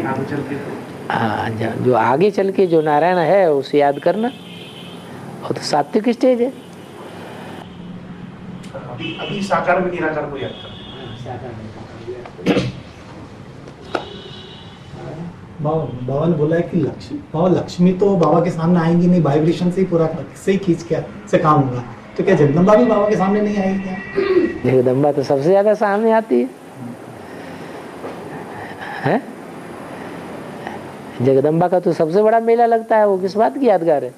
आगे चल के। हाँ, जो आगे चल के जो नारायण है उसे याद करना, वो तो सात्विक स्टेज है। अभी साकार में निराकार को याद करना। बाबा ने बोला है कि लक्ष्मी तो बाबा के सामने आएंगी नहीं, वाइब्रेशन से ही पूरा से ही खींच के से काम होगा। तो क्या जगदम्बा भी बाबा के सामने नहीं आएगी क्या? जगदम्बा तो सबसे ज्यादा सामने आती है? जगदम्बा का तो सबसे बड़ा मेला लगता है, वो किस बात की यादगार है?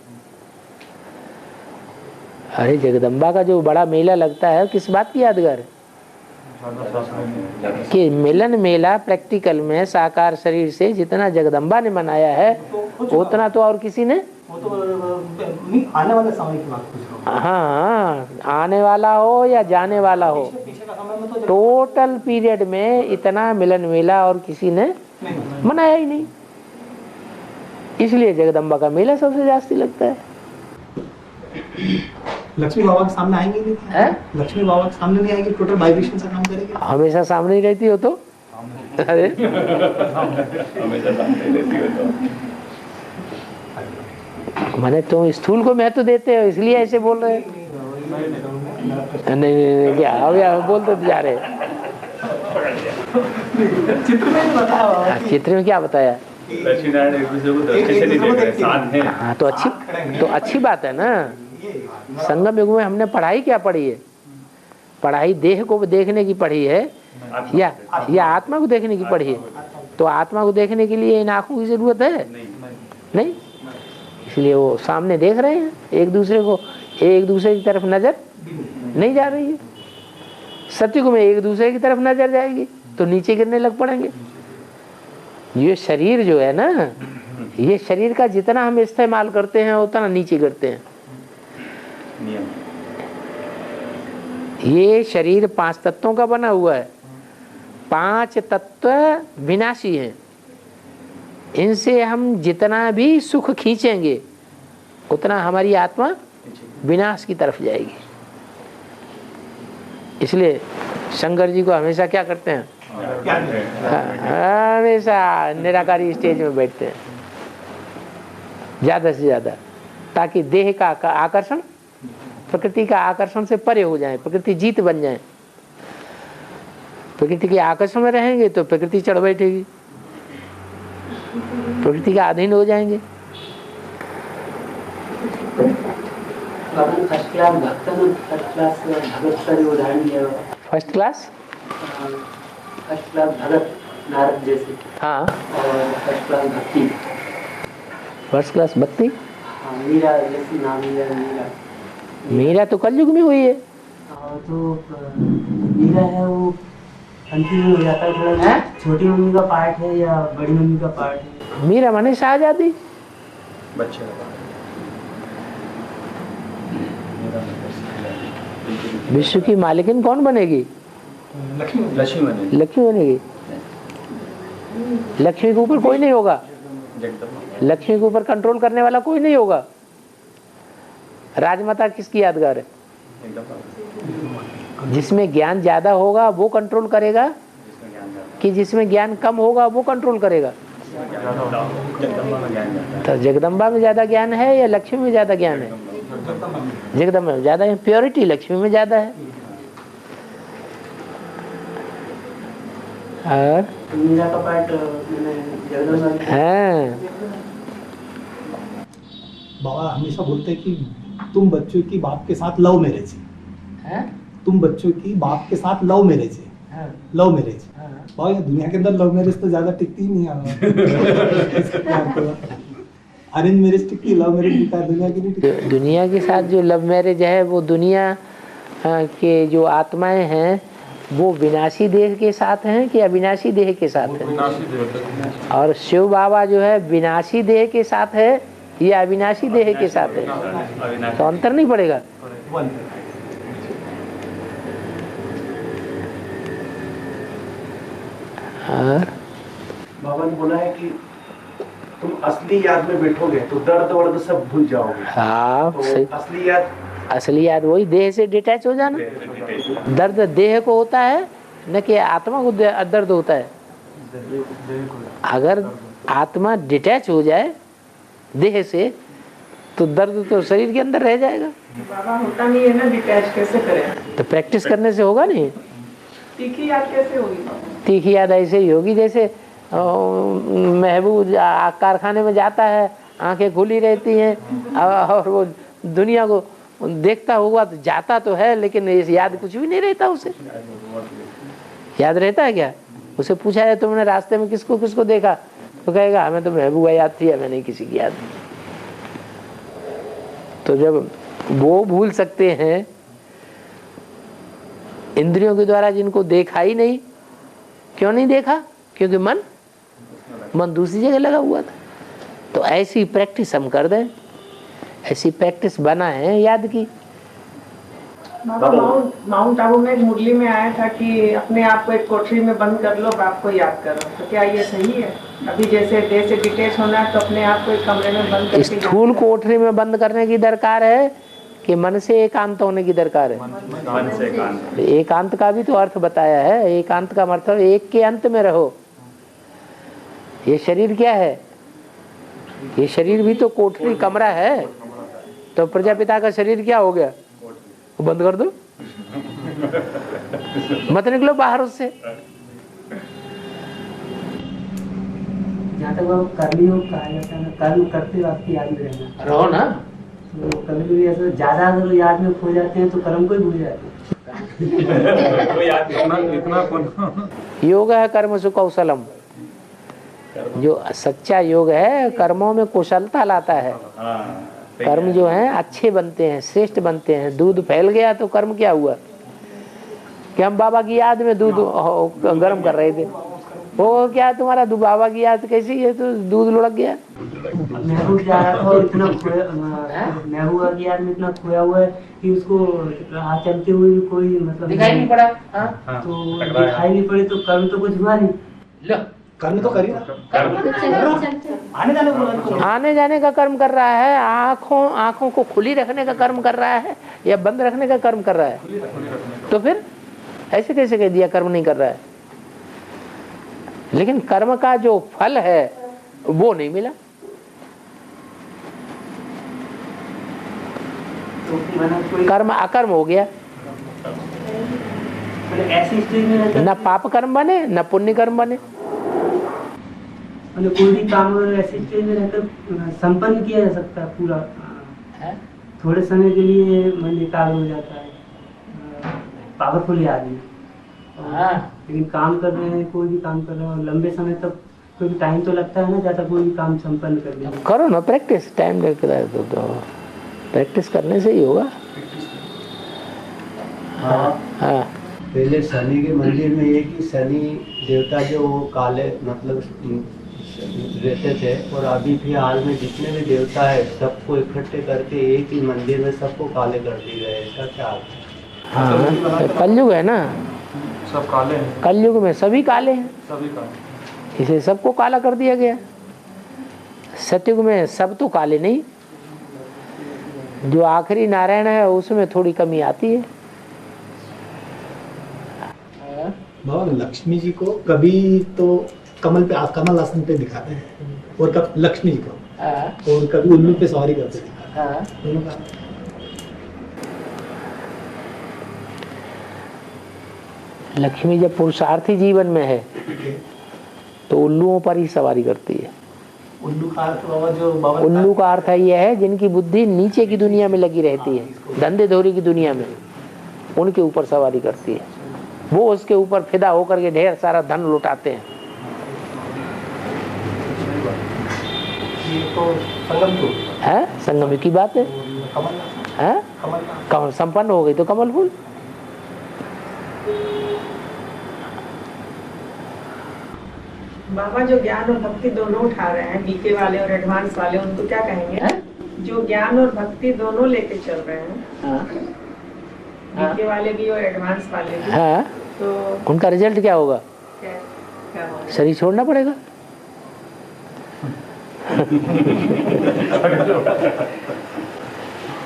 अरे जगदम्बा का जो बड़ा मेला लगता है किस बात की यादगार है? कि मिलन मेला प्रैक्टिकल में साकार शरीर से जितना जगदम्बा ने मनाया है उतना तो और किसी ने। वो तो आने वाले समय की बात पूछ रहा हूं। हाँ, आने वाला हो या जाने वाला हो, पीछे का समय में तो टोटल पीरियड में इतना मिलन मेला और किसी ने मनाया ही नहीं। इसलिए जगदम्बा का मेला सबसे जास्ती लगता है। लक्ष्मी बाबा के सामने आएंगी नहीं है? लक्ष्मी बाबा के सामने नहीं आएगी, टोटल वाइब्रेशन से काम करेगी। हमेशा सामने ही रहती हो तो। अरे मैंने तो स्थूल को महत्व देते हो इसलिए ऐसे बोल रहे हैं। नहीं क्या अब बोलते जा रहे। चित्र में बताया, चित्र में क्या बताया? लक्ष्मीनारायण एक दूसरे को दृष्टि से नहीं देख रहे, साथ हैं। हाँ तो अच्छी बात है ना। संगम युग में हमने पढ़ाई क्या पढ़ी है? पढ़ाई देह को देखने की पढ़ी है या आत्मा को देखने की पढ़ी है? तो आत्मा को देखने के लिए इन आंखों की जरूरत है? नहीं। इसलिए वो सामने देख रहे हैं एक दूसरे को, एक दूसरे की तरफ नजर नहीं जा रही है। सतयुग में एक दूसरे की तरफ नजर जाएगी तो नीचे गिरने लग पड़ेंगे। ये शरीर जो है ना, ये शरीर का जितना हम इस्तेमाल करते हैं उतना नीचे गिरते हैं। ये शरीर 5 तत्वों का बना हुआ है। 5 तत्व विनाशी हैं। इनसे हम जितना भी सुख खींचेंगे उतना हमारी आत्मा विनाश की तरफ जाएगी। इसलिए शंकर जी को हमेशा क्या करते हैं? हमेशा निराकारी स्टेज में बैठते हैं ज्यादा से ज्यादा, ताकि देह का आकर्षण प्रकृति का आकर्षण से परे हो जाए, प्रकृति जीत बन जाए। प्रकृति के आकर्षण में रहेंगे तो प्रकृति चढ़ बैठेगी, प्रकृति का अधीन हो जाएंगे। फर्स्ट क्लास भक्त उदाहरण दिया। फर्स्ट क्लास भगत नारद जैसे। हाँ, और फर्स्ट क्लास भक्ति। फर्स्ट क्लास भक्ति। मीरा जैसी नाम मीरा तो कलयुग में हुई है। तो मीरा है वो कंफ्यूज हो जाता है थोड़ा, छोटी मम्मी का पार्ट है या बड़ी मम्मी का पार्ट है? मीरा माने शाहजादी, बच्चे विश्व की मालिकिन कौन बनेगी? लक्ष्मी बनेगी। लक्ष्मी बनेगी। लक्ष्मी के ऊपर कोई नहीं होगा, लक्ष्मी के ऊपर कंट्रोल करने वाला कोई नहीं होगा। राजमाता किसकी यादगार है? जिसमें ज्ञान ज्यादा होगा वो कंट्रोल करेगा कि जिसमें ज्ञान कम होगा वो कंट्रोल करेगा? तो जगदम्बा में ज्यादा ज्ञान है या लक्ष्मी में ज्यादा ज्ञान है? जगदम्बा में ज्यादा है। प्योरिटी लक्ष्मी में ज्यादा है। और मीरा का पार्ट जगदम्बा है। बाबा हमेशा बोलते हैं कि तुम बच्चों की बाप के साथ लव मैरिज है। तुम बच्चों की बाप के साथ लव मैरिज है। Love marriage. बाबा दुनिया के अंदर लव मैरिज तो ज्यादा टिकती ही नहीं है। अरेंज मैरिज टिकती, लव मैरिज दुनिया की नहीं टिकती। दुनिया के साथ जो लव मैरिज है वो दुनिया के जो आत्माएं हैं वो विनाशी देह के साथ हैं कि अविनाशी देह के साथ हैं? और शिव बाबा जो है विनाशी देह के साथ है या अविनाशी देह के साथ है? तो अंतर नहीं पड़ेगा। बाबा ने बोला है कि तुम असली याद में बैठोगे तो दर्द वर्द सब भूल जाओगे। हाँ, तो सही। असली याद वही देह से डिटैच हो जाना। दर्द देह को होता है न कि आत्मा को दर्द होता है? अगर आत्मा डिटैच हो जाए देह से तो दर्द तो शरीर के अंदर रह जाएगा। बाबा होता नहीं है ना डिटैच, कैसे करें? तो प्रैक्टिस करने से होगा नहीं। तीखी याद कैसे होगी? तीखी याद ऐसे ही होगी जैसे महबूब कारखाने में जाता है, आंखें खुली रहती हैं और वो दुनिया को देखता हुआ तो जाता तो है, लेकिन याद कुछ भी नहीं रहता उसे। याद रहता है क्या? उसे पूछा जाए तुमने रास्ते में किसको किसको देखा, तो कहेगा हमें तो महबूबा याद थी, हमें नहीं किसी की याद। तो जब वो भूल सकते हैं इंद्रियों के द्वारा जिनको देखा ही नहीं, क्यों नहीं देखा? क्योंकि मन दूसरी जगह लगा हुआ था। तो ऐसी प्रैक्टिस हम कर दें, ऐसी प्रैक्टिस बना है याद की। बाबा माउंट आबू में एक मुरली में आया था कि अपने आप को एक कोठरी में बंद कर लो, बाप को याद करो। तो क्या ये सही है? अभी जैसे देह से डिटैच होना है तो अपने आप को एक कमरे में बंद करके स्थूल कोठरी में बंद करने की दरकार है कि मन से एकांत होने की दरकार है? मन से एकांत। एकांत का भी तो अर्थ बताया है। एकांत का मतलब एक के अंत में रहो। ये शरीर क्या है? ये शरीर भी तो कोठरी कमरा है। तो प्रजापिता का शरीर क्या हो गया? वो बंद कर दो, मत निकलो बाहर उससे। जहाँ तक वो कर्मयोग कहा जाता है ना, कर्म करते हुए आपकी याद में रहना रहो ना। तो कभी कभी ऐसा ज्यादा अगर याद में खो जाते हैं तो कर्म को ही भूल जाते हैं। योग है कर्म सु कौशलम। जो सच्चा योग है कर्मों में कुशलता लाता है। कर्म जो है अच्छे बनते हैं, श्रेष्ठ बनते हैं। दूध फैल गया तो कर्म क्या हुआ कि हम बाबा की याद में दूध गर्म कर रहे थे। वो क्या तुम्हारा बाबा की याद कैसी है? तो दूध लुढ़क गया। महबूब जा रहा था और इतना महबूबा की याद में इतना खोया हुआ है कि उसको चलते हुए भी कोई मतलब दिखाई नहीं पड़ा। तो दिखाई नहीं पड़ी तो कर्म तो कुछ हुआ नहीं। लो कर्म तो करिए आने जाने का कर्म कर रहा है, आंखों को खुली रखने का कर्म कर रहा है या बंद रखने का कर्म कर रहा है? तो फिर ऐसे कैसे कह दिया कर्म नहीं कर रहा है? लेकिन कर्म का जो फल है वो नहीं मिला। कर्म अकर्म हो गया। ऐसी स्थिति में न पाप कर्म बने न पुण्य कर्म बने। मतलब कोई भी काम ऐसी स्थिति में रहकर संपन्न किया जा सकता है पूरा। थोड़े समय के लिए मन एकाग्र हो जाता है, पावरफुल आदमी। लेकिन काम कर रहे हैं, कोई भी काम कर रहे हैं और लंबे समय तक कोई भी टाइम तो लगता है ना, ज्यादा कोई भी काम संपन्न करने में। करो ना प्रैक्टिस, टाइम लगता है तो प्रैक्टिस करने से ही होगा। हाँ। पहले शनि के मंदिर में ये कि शनि देवता जो वो काले मतलब रहते थे, और अभी भी हाल में जितने भी देवता है सबको इकट्ठे करके एक ही मंदिर में सबको काले कर दिए गए। इसका क्या अर्थ है? हाँ, कलयुग है ना, सब काले हैं। कलयुग में सभी काले हैं, सभी काले। इसे सबको काला कर दिया गया। सतयुग में सब तो काले नहीं, जो आखिरी नारायण है उसमें थोड़ी कमी आती है। भगवान लक्ष्मी जी को कभी तो कमल पे कमल आसन पे दिखाते हैं, और कब लक्ष्मी जी को, और कभी उल्लू पे सवारी करते दिखाते हैं। लक्ष्मी जब पुरुषार्थी जीवन में है तो उल्लुओं पर ही सवारी करती है। उल्लू का अर्थ बाबा जो बाबा उल्लू का अर्थ यह है जिनकी बुद्धि नीचे की दुनिया में लगी रहती है, धंधे धोरी की दुनिया में, उनके ऊपर सवारी करती है। वो उसके ऊपर फिदा होकर के ढेर सारा धन लुटाते हैं। तो संगम तो है संगम की बात है। कमल है कमल संपन्न हो गई तो कमल फूल। बाबा जो ज्ञान और भक्ति दोनों उठा रहे हैं, बीके वाले और एडवांस वाले, उनको क्या कहेंगे? जो ज्ञान और भक्ति दोनों लेके चल रहे हैं, बीके वाले भी और एडवांस वाले भी, तो उनका रिजल्ट क्या होगा? क्या होगा? शरीर छोड़ना पड़ेगा।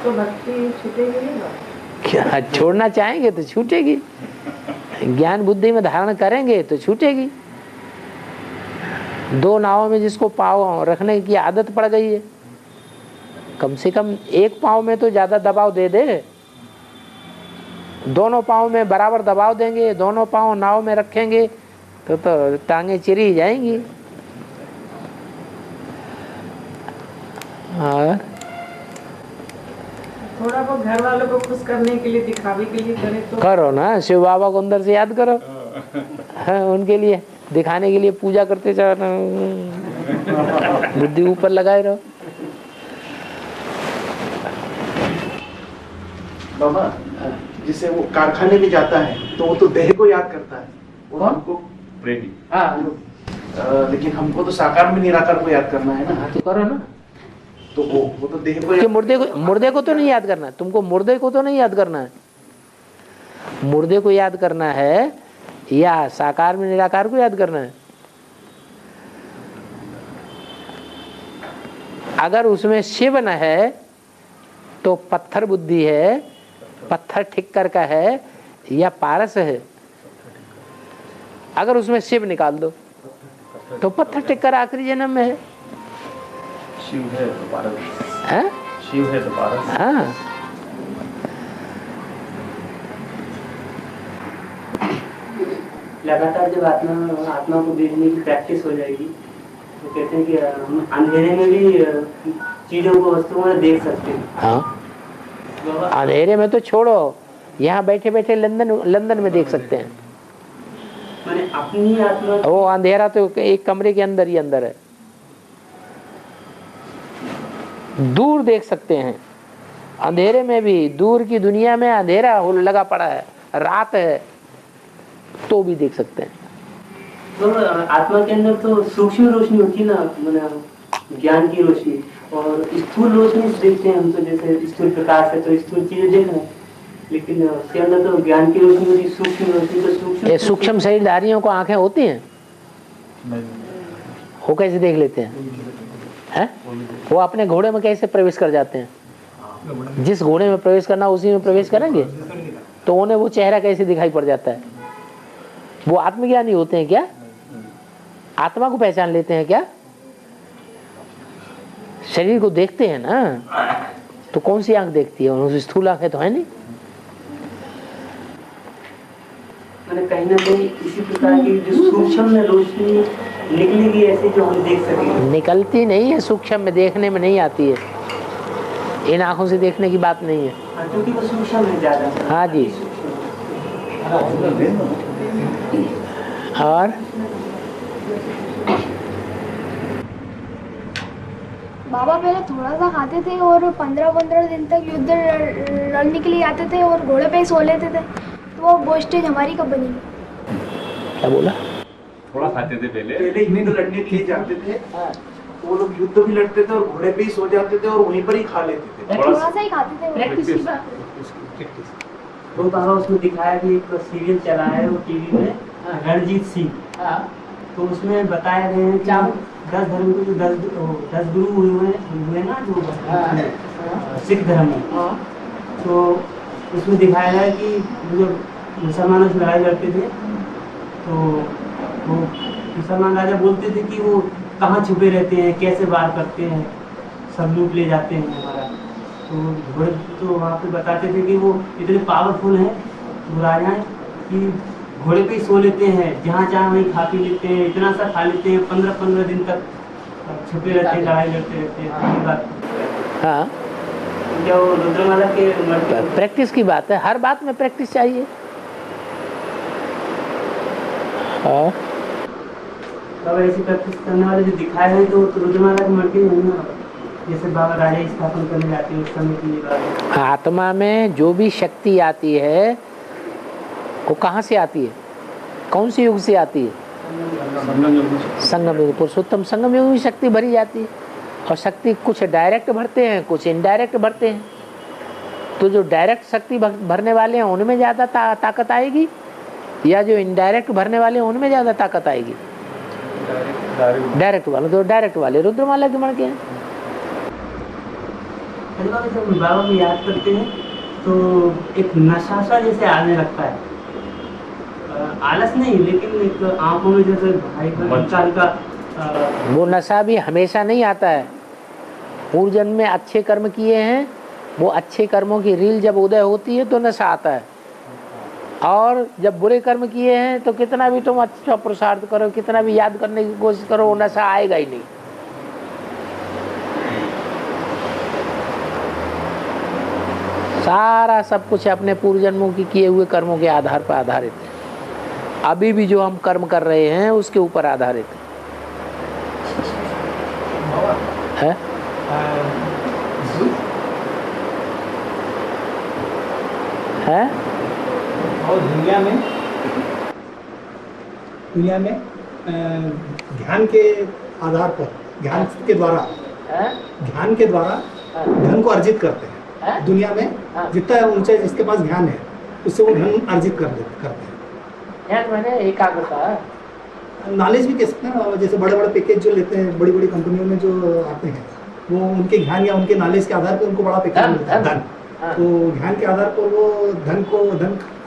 तो भक्ति छूटेगी नहीं ना? क्या छोड़ना चाहेंगे तो छूटेगी, ज्ञान बुद्धि में धारण करेंगे तो छूटेगी। दो नावों में जिसको पाँव रखने की आदत पड़ गई है, कम से कम एक पाँव में तो ज़्यादा दबाव दे दे। दोनों पाँव में बराबर दबाव देंगे, दोनों पाँव नाव में रखेंगे तो टांगे चिरी जाएंगी। और थोड़ा बहुत घर वालों को खुश करने के लिए, दिखावे के लिए करे तो करो ना, शिव बाबा को अंदर से याद करो। हाँ, उनके लिए दिखाने के लिए पूजा करते चलो, बुद्धि ऊपर लगाए रहो। बाबा जिसे वो कारखाने में जाता है तो वो तो देह को याद करता है, वो हमको प्रेमी। लेकिन हमको तो साकार में निराकार को याद करना है ना। तो करो ना, तो वो तो देह को कि मुर्दे को तो नहीं याद करना, तुमको मुर्दे को तो नहीं याद करना है। मुर्दे को याद करना है या साकार में निराकार को याद करना है। अगर उसमें शिव न है तो पत्थर बुद्धि है, पत्थर ठिक्कर का है या पारस है। अगर उसमें शिव निकाल दो तो पत्थर ठिक्कर आखिरी जन्म में है। शिव है तो पारस, है? शिव है तो पारस। हाँ, लगातार जब आत्मा को देखने की प्रैक्टिस हो जाएगी तो कहते हैं कि हम अंधेरे में भी चीजों को, वस्तुओं को देख सकते हैं। हाँ, अंधेरे में तो छोड़ो, यहाँ बैठे बैठे लंदन में देख सकते हैं। मैंने अपनी आत्मा, वो अंधेरा तो एक कमरे के अंदर ही अंदर है, दूर देख सकते हैं। अंधेरे में भी, दूर की दुनिया में अंधेरा लगा पड़ा है, रात है, तो भी देख सकते हैं। तो आत्मा के अंदर तो सूक्ष्म रोशनी होती है ना, मतलब ज्ञान की रोशनी, और स्थूल रोशनी से देखते हैं हम तो, जैसे स्थूल प्रकाश है तो स्थूल चीजें देख रहे हैं, लेकिन उसके अंदर तो ज्ञान की रोशनी होती है, सूक्ष्म रोशनी। तो सूक्ष्म, ये सूक्ष्म शरीरधारियों को आंखें होती हैं, वो कैसे देख लेते हैं? वो अपने घोड़े में कैसे प्रवेश कर जाते हैं? जिस घोड़े में प्रवेश करना उसी में प्रवेश करेंगे, तो उन्हें वो चेहरा कैसे दिखाई पड़ जाता है? वो आत्मज्ञानी होते हैं क्या? आत्मा को पहचान लेते हैं क्या? शरीर को देखते हैं ना, तो कौन सी आंख देखती है? उनकी स्थूल आंखें तो है नहीं। मैंने कहीं ना कहीं इसी प्रकार की जो सूक्ष्म में रोशनी निकलेगी ऐसी, जो हम देख सकेंगे। निकलती नहीं है, सूक्ष्म में देखने में नहीं आती है। इन आंखों से देखने की बात नहीं है। क्योंकि वो सूक्ष्म है ज्यादा। हाँ जी। और बाबा पहले थोड़ा सा खाते थे और 15-15 दिन तक युद्ध लड़ने के लिए आते थे और घोड़े पे ही सो लेते थे, तो वो गोष्ठी हमारी कब बनी? क्या बोला? थोड़ा खाते थे पहले युद्ध लड़ने के लिए जाते थे, वो लोग युद्ध भी लड़ते थे और घोड़े पे ही सो जाते थे और वहीं पर ही खा लेते थे। थोड़ा सा ही खाते थे। वो बाबा उसमें दिखाया कि एक सीरियल चला है वो टीवी में, रणजीत सिंह, तो उसमें बताया गए हैं कि 10 धर्म के जो 10 गुरु हुए ना, जो सिख धर्म में, तो उसमें दिखाया गया कि जो मुसलमानों से लड़ाई लड़ते थे तो वो मुसलमान राजा बोलते थे कि वो कहाँ छुपे रहते हैं, कैसे वार करते हैं, सब लूट ले जाते हैं हमारा। तो घोड़े तो वहाँ पे बताते थे कि वो इतने पावरफुल हैं वो राजाएं कि घोड़े पे ही सो लेते हैं, जहाँ जहाँ वहीं खा पी लेते हैं, इतना सा खा लेते हैं, 15-15 दिन तक छुपे रहते हैं, लड़ाई लड़ते रहते हैं। हाँ, क्या वो रुद्रमाला के प्रैक्टिस की बात है, हर बात में प्रैक्टिस चाहिए। हाँ, तब ऐसी प्रैक्टिस करने वाले जो दिखाए हैं तो रुद्रमाला के मरते हैं ना, जैसे बाबा राजा स्थापन करने जाते हैं उस समय की बात। आत्मा में जो भी शक्ति आती है वो कहाँ से आती है? कौन सी युग से आती है? संगम युग। पुरुषोत्तम संगम युग में शक्ति भरी जाती है, और शक्ति कुछ डायरेक्ट भरते हैं, कुछ इनडायरेक्ट भरते हैं। तो जो डायरेक्ट शक्ति भरने वाले हैं उनमें ज़्यादा ताकत आएगी, या जो इनडायरेक्ट भरने वाले हैं उनमें ज़्यादा ताकत आएगी? डायरेक्ट वाले, तो डायरेक्ट वाले रुद्रमाला के मण के हैं। बाबा को याद करते हैं तो एक नशा सा जैसे आने लगता है, आलस नहीं लेकिन एक आंखों में जैसे भाई का वो नशा भी हमेशा नहीं आता है। पूर्व जन्म में अच्छे कर्म किए हैं, वो अच्छे कर्मों की रील जब उदय होती है तो नशा आता है। और जब बुरे कर्म किए हैं तो कितना भी तुम अच्छा पुरुषार्थ करो, कितना भी याद करने की कोशिश करो, वो नशा आएगा ही नहीं। सारा सब कुछ अपने पूर्व जन्मों की किए हुए कर्मों के आधार पर आधारित है। अभी भी जो हम कर्म कर रहे हैं उसके ऊपर आधारित है। है? और दुनिया में ध्यान के आधार पर, ध्यान के द्वारा धन को अर्जित करते हैं। दुनिया में जितना ऊंचा जिसके पास ध्यान है उससे वो धन अर्जित करते हैं। ध्यान मैंने एकाग्रता, नॉलेज भी कह सकते हैं। जैसे बड़े बड़े पैकेज जो लेते हैं बड़ी बड़ी कंपनियों में जो आते हैं, वो उनके ज्ञान या उनके नॉलेज के आधार पर उनको बड़ा पैकेज मिलता है, धन। तो ध्यान के आधार पर वो धन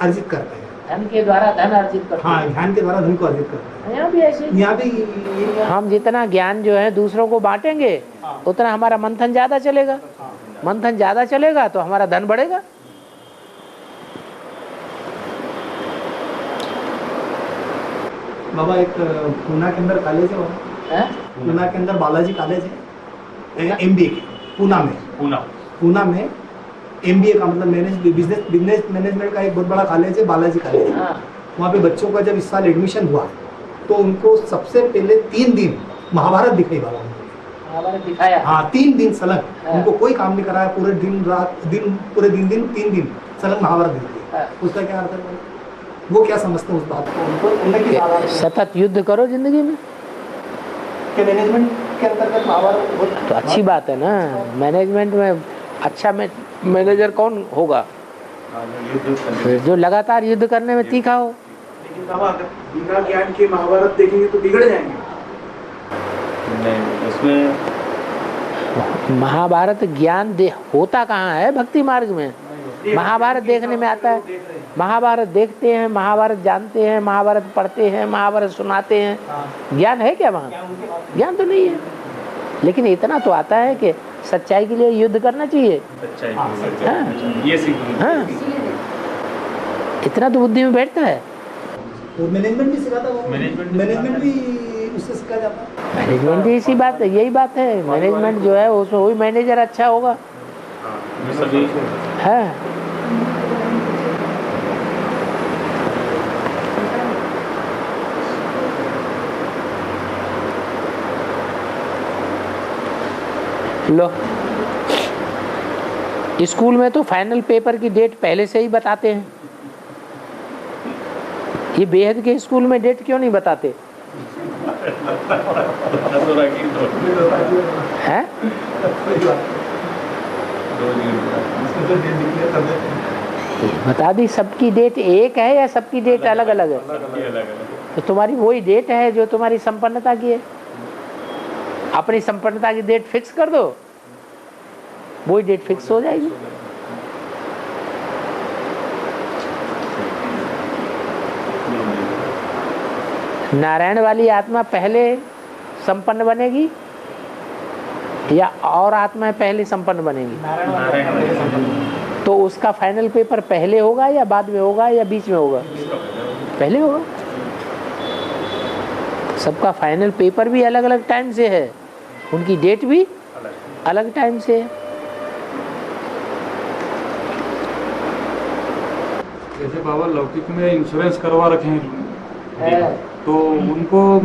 अर्जित करते हैं। धन के द्वारा धन अर्जित करते हैं। हाँ, ध्यान के द्वारा धन को अर्जित करते हैं। यहाँ भी ऐसे, यहाँ भी हम जितना ज्ञान जो है दूसरों को बांटेंगे उतना हमारा मंथन ज्यादा चलेगा। मंथन ज्यादा चलेगा तो हमारा धन बढ़ेगा। बाबा एक पूना के अंदर कॉलेज है, पूना के अंदर बालाजी कॉलेज है, MBA के पूना में MBA का मतलब बिजनेस मैनेजमेंट का एक बहुत बड़ा कॉलेज है, बालाजी कॉलेज। वहाँ पे बच्चों का जब इस साल एडमिशन हुआ तो उनको सबसे पहले 3 दिन महाभारत दिखाई बाबा। महाभारत दिखाया? हाँ, 3 दिन सलग। उनको कोई काम नहीं कराया, पूरे दिन रात पूरे दिन 3 दिन सलग महाभारत दिखाई। उसका क्या अर्थ है? वो क्या समझते हैं उस बात को? सतत युद्ध करो जिंदगी में। मैनेजमेंट के अंतर्गत महाभारत तो अच्छी बात है ना। मैनेजमेंट में अच्छा मैनेजर कौन होगा? जो लगातार युद्ध करने में तीखा हो। लेकिन बाबा अगर बिना ज्ञान के महाभारत देखेंगे तो बिगड़ जाएंगे। नहीं, उसमें महाभारत ज्ञान होता कहाँ है? भक्ति मार्ग में। महाभारत देखने में आता है। महाभारत देखते हैं, महाभारत जानते हैं, महाभारत पढ़ते हैं, महाभारत सुनाते हैं। ज्ञान है क्या वहाँ? ज्ञान तो नहीं है, लेकिन इतना तो आता है कि सच्चाई के लिए युद्ध करना चाहिए। हाँ, इतना तो बुद्धि में बैठता है। तो मैनेजमेंट भी सिखाता है, मैनेजमेंट भी उससे सिखा जाता है। मैनेजमेंट भी इसी बात है, यही बात है। मैनेजमेंट जो है उसमें वही मैनेजर अच्छा होगा। है लो, स्कूल में तो फाइनल पेपर की डेट पहले से ही बताते हैं। ये बेहद के स्कूल में डेट क्यों नहीं बताते हैं? बता दी सबकी डेट एक है या सबकी डेट अलग अलग है? तो तुम्हारी वही डेट है जो तुम्हारी संपन्नता की है। अपनी संपन्नता की डेट फिक्स कर दो, वही डेट फिक्स हो जाएगी। नारायण वाली आत्मा पहले संपन्न बनेगी या और आत्माएं पहले संपन्न बनेगी? तो उसका फाइनल पेपर पहले होगा या बाद में होगा या बीच में होगा? पहले होगा। सबका फाइनल पेपर भी अलग अलग टाइम से है, उनकी डेट भी अलग टाइम से है। जैसे बाबा लौकिक में इंश्योरेंस करवा रखे हैं तो उनको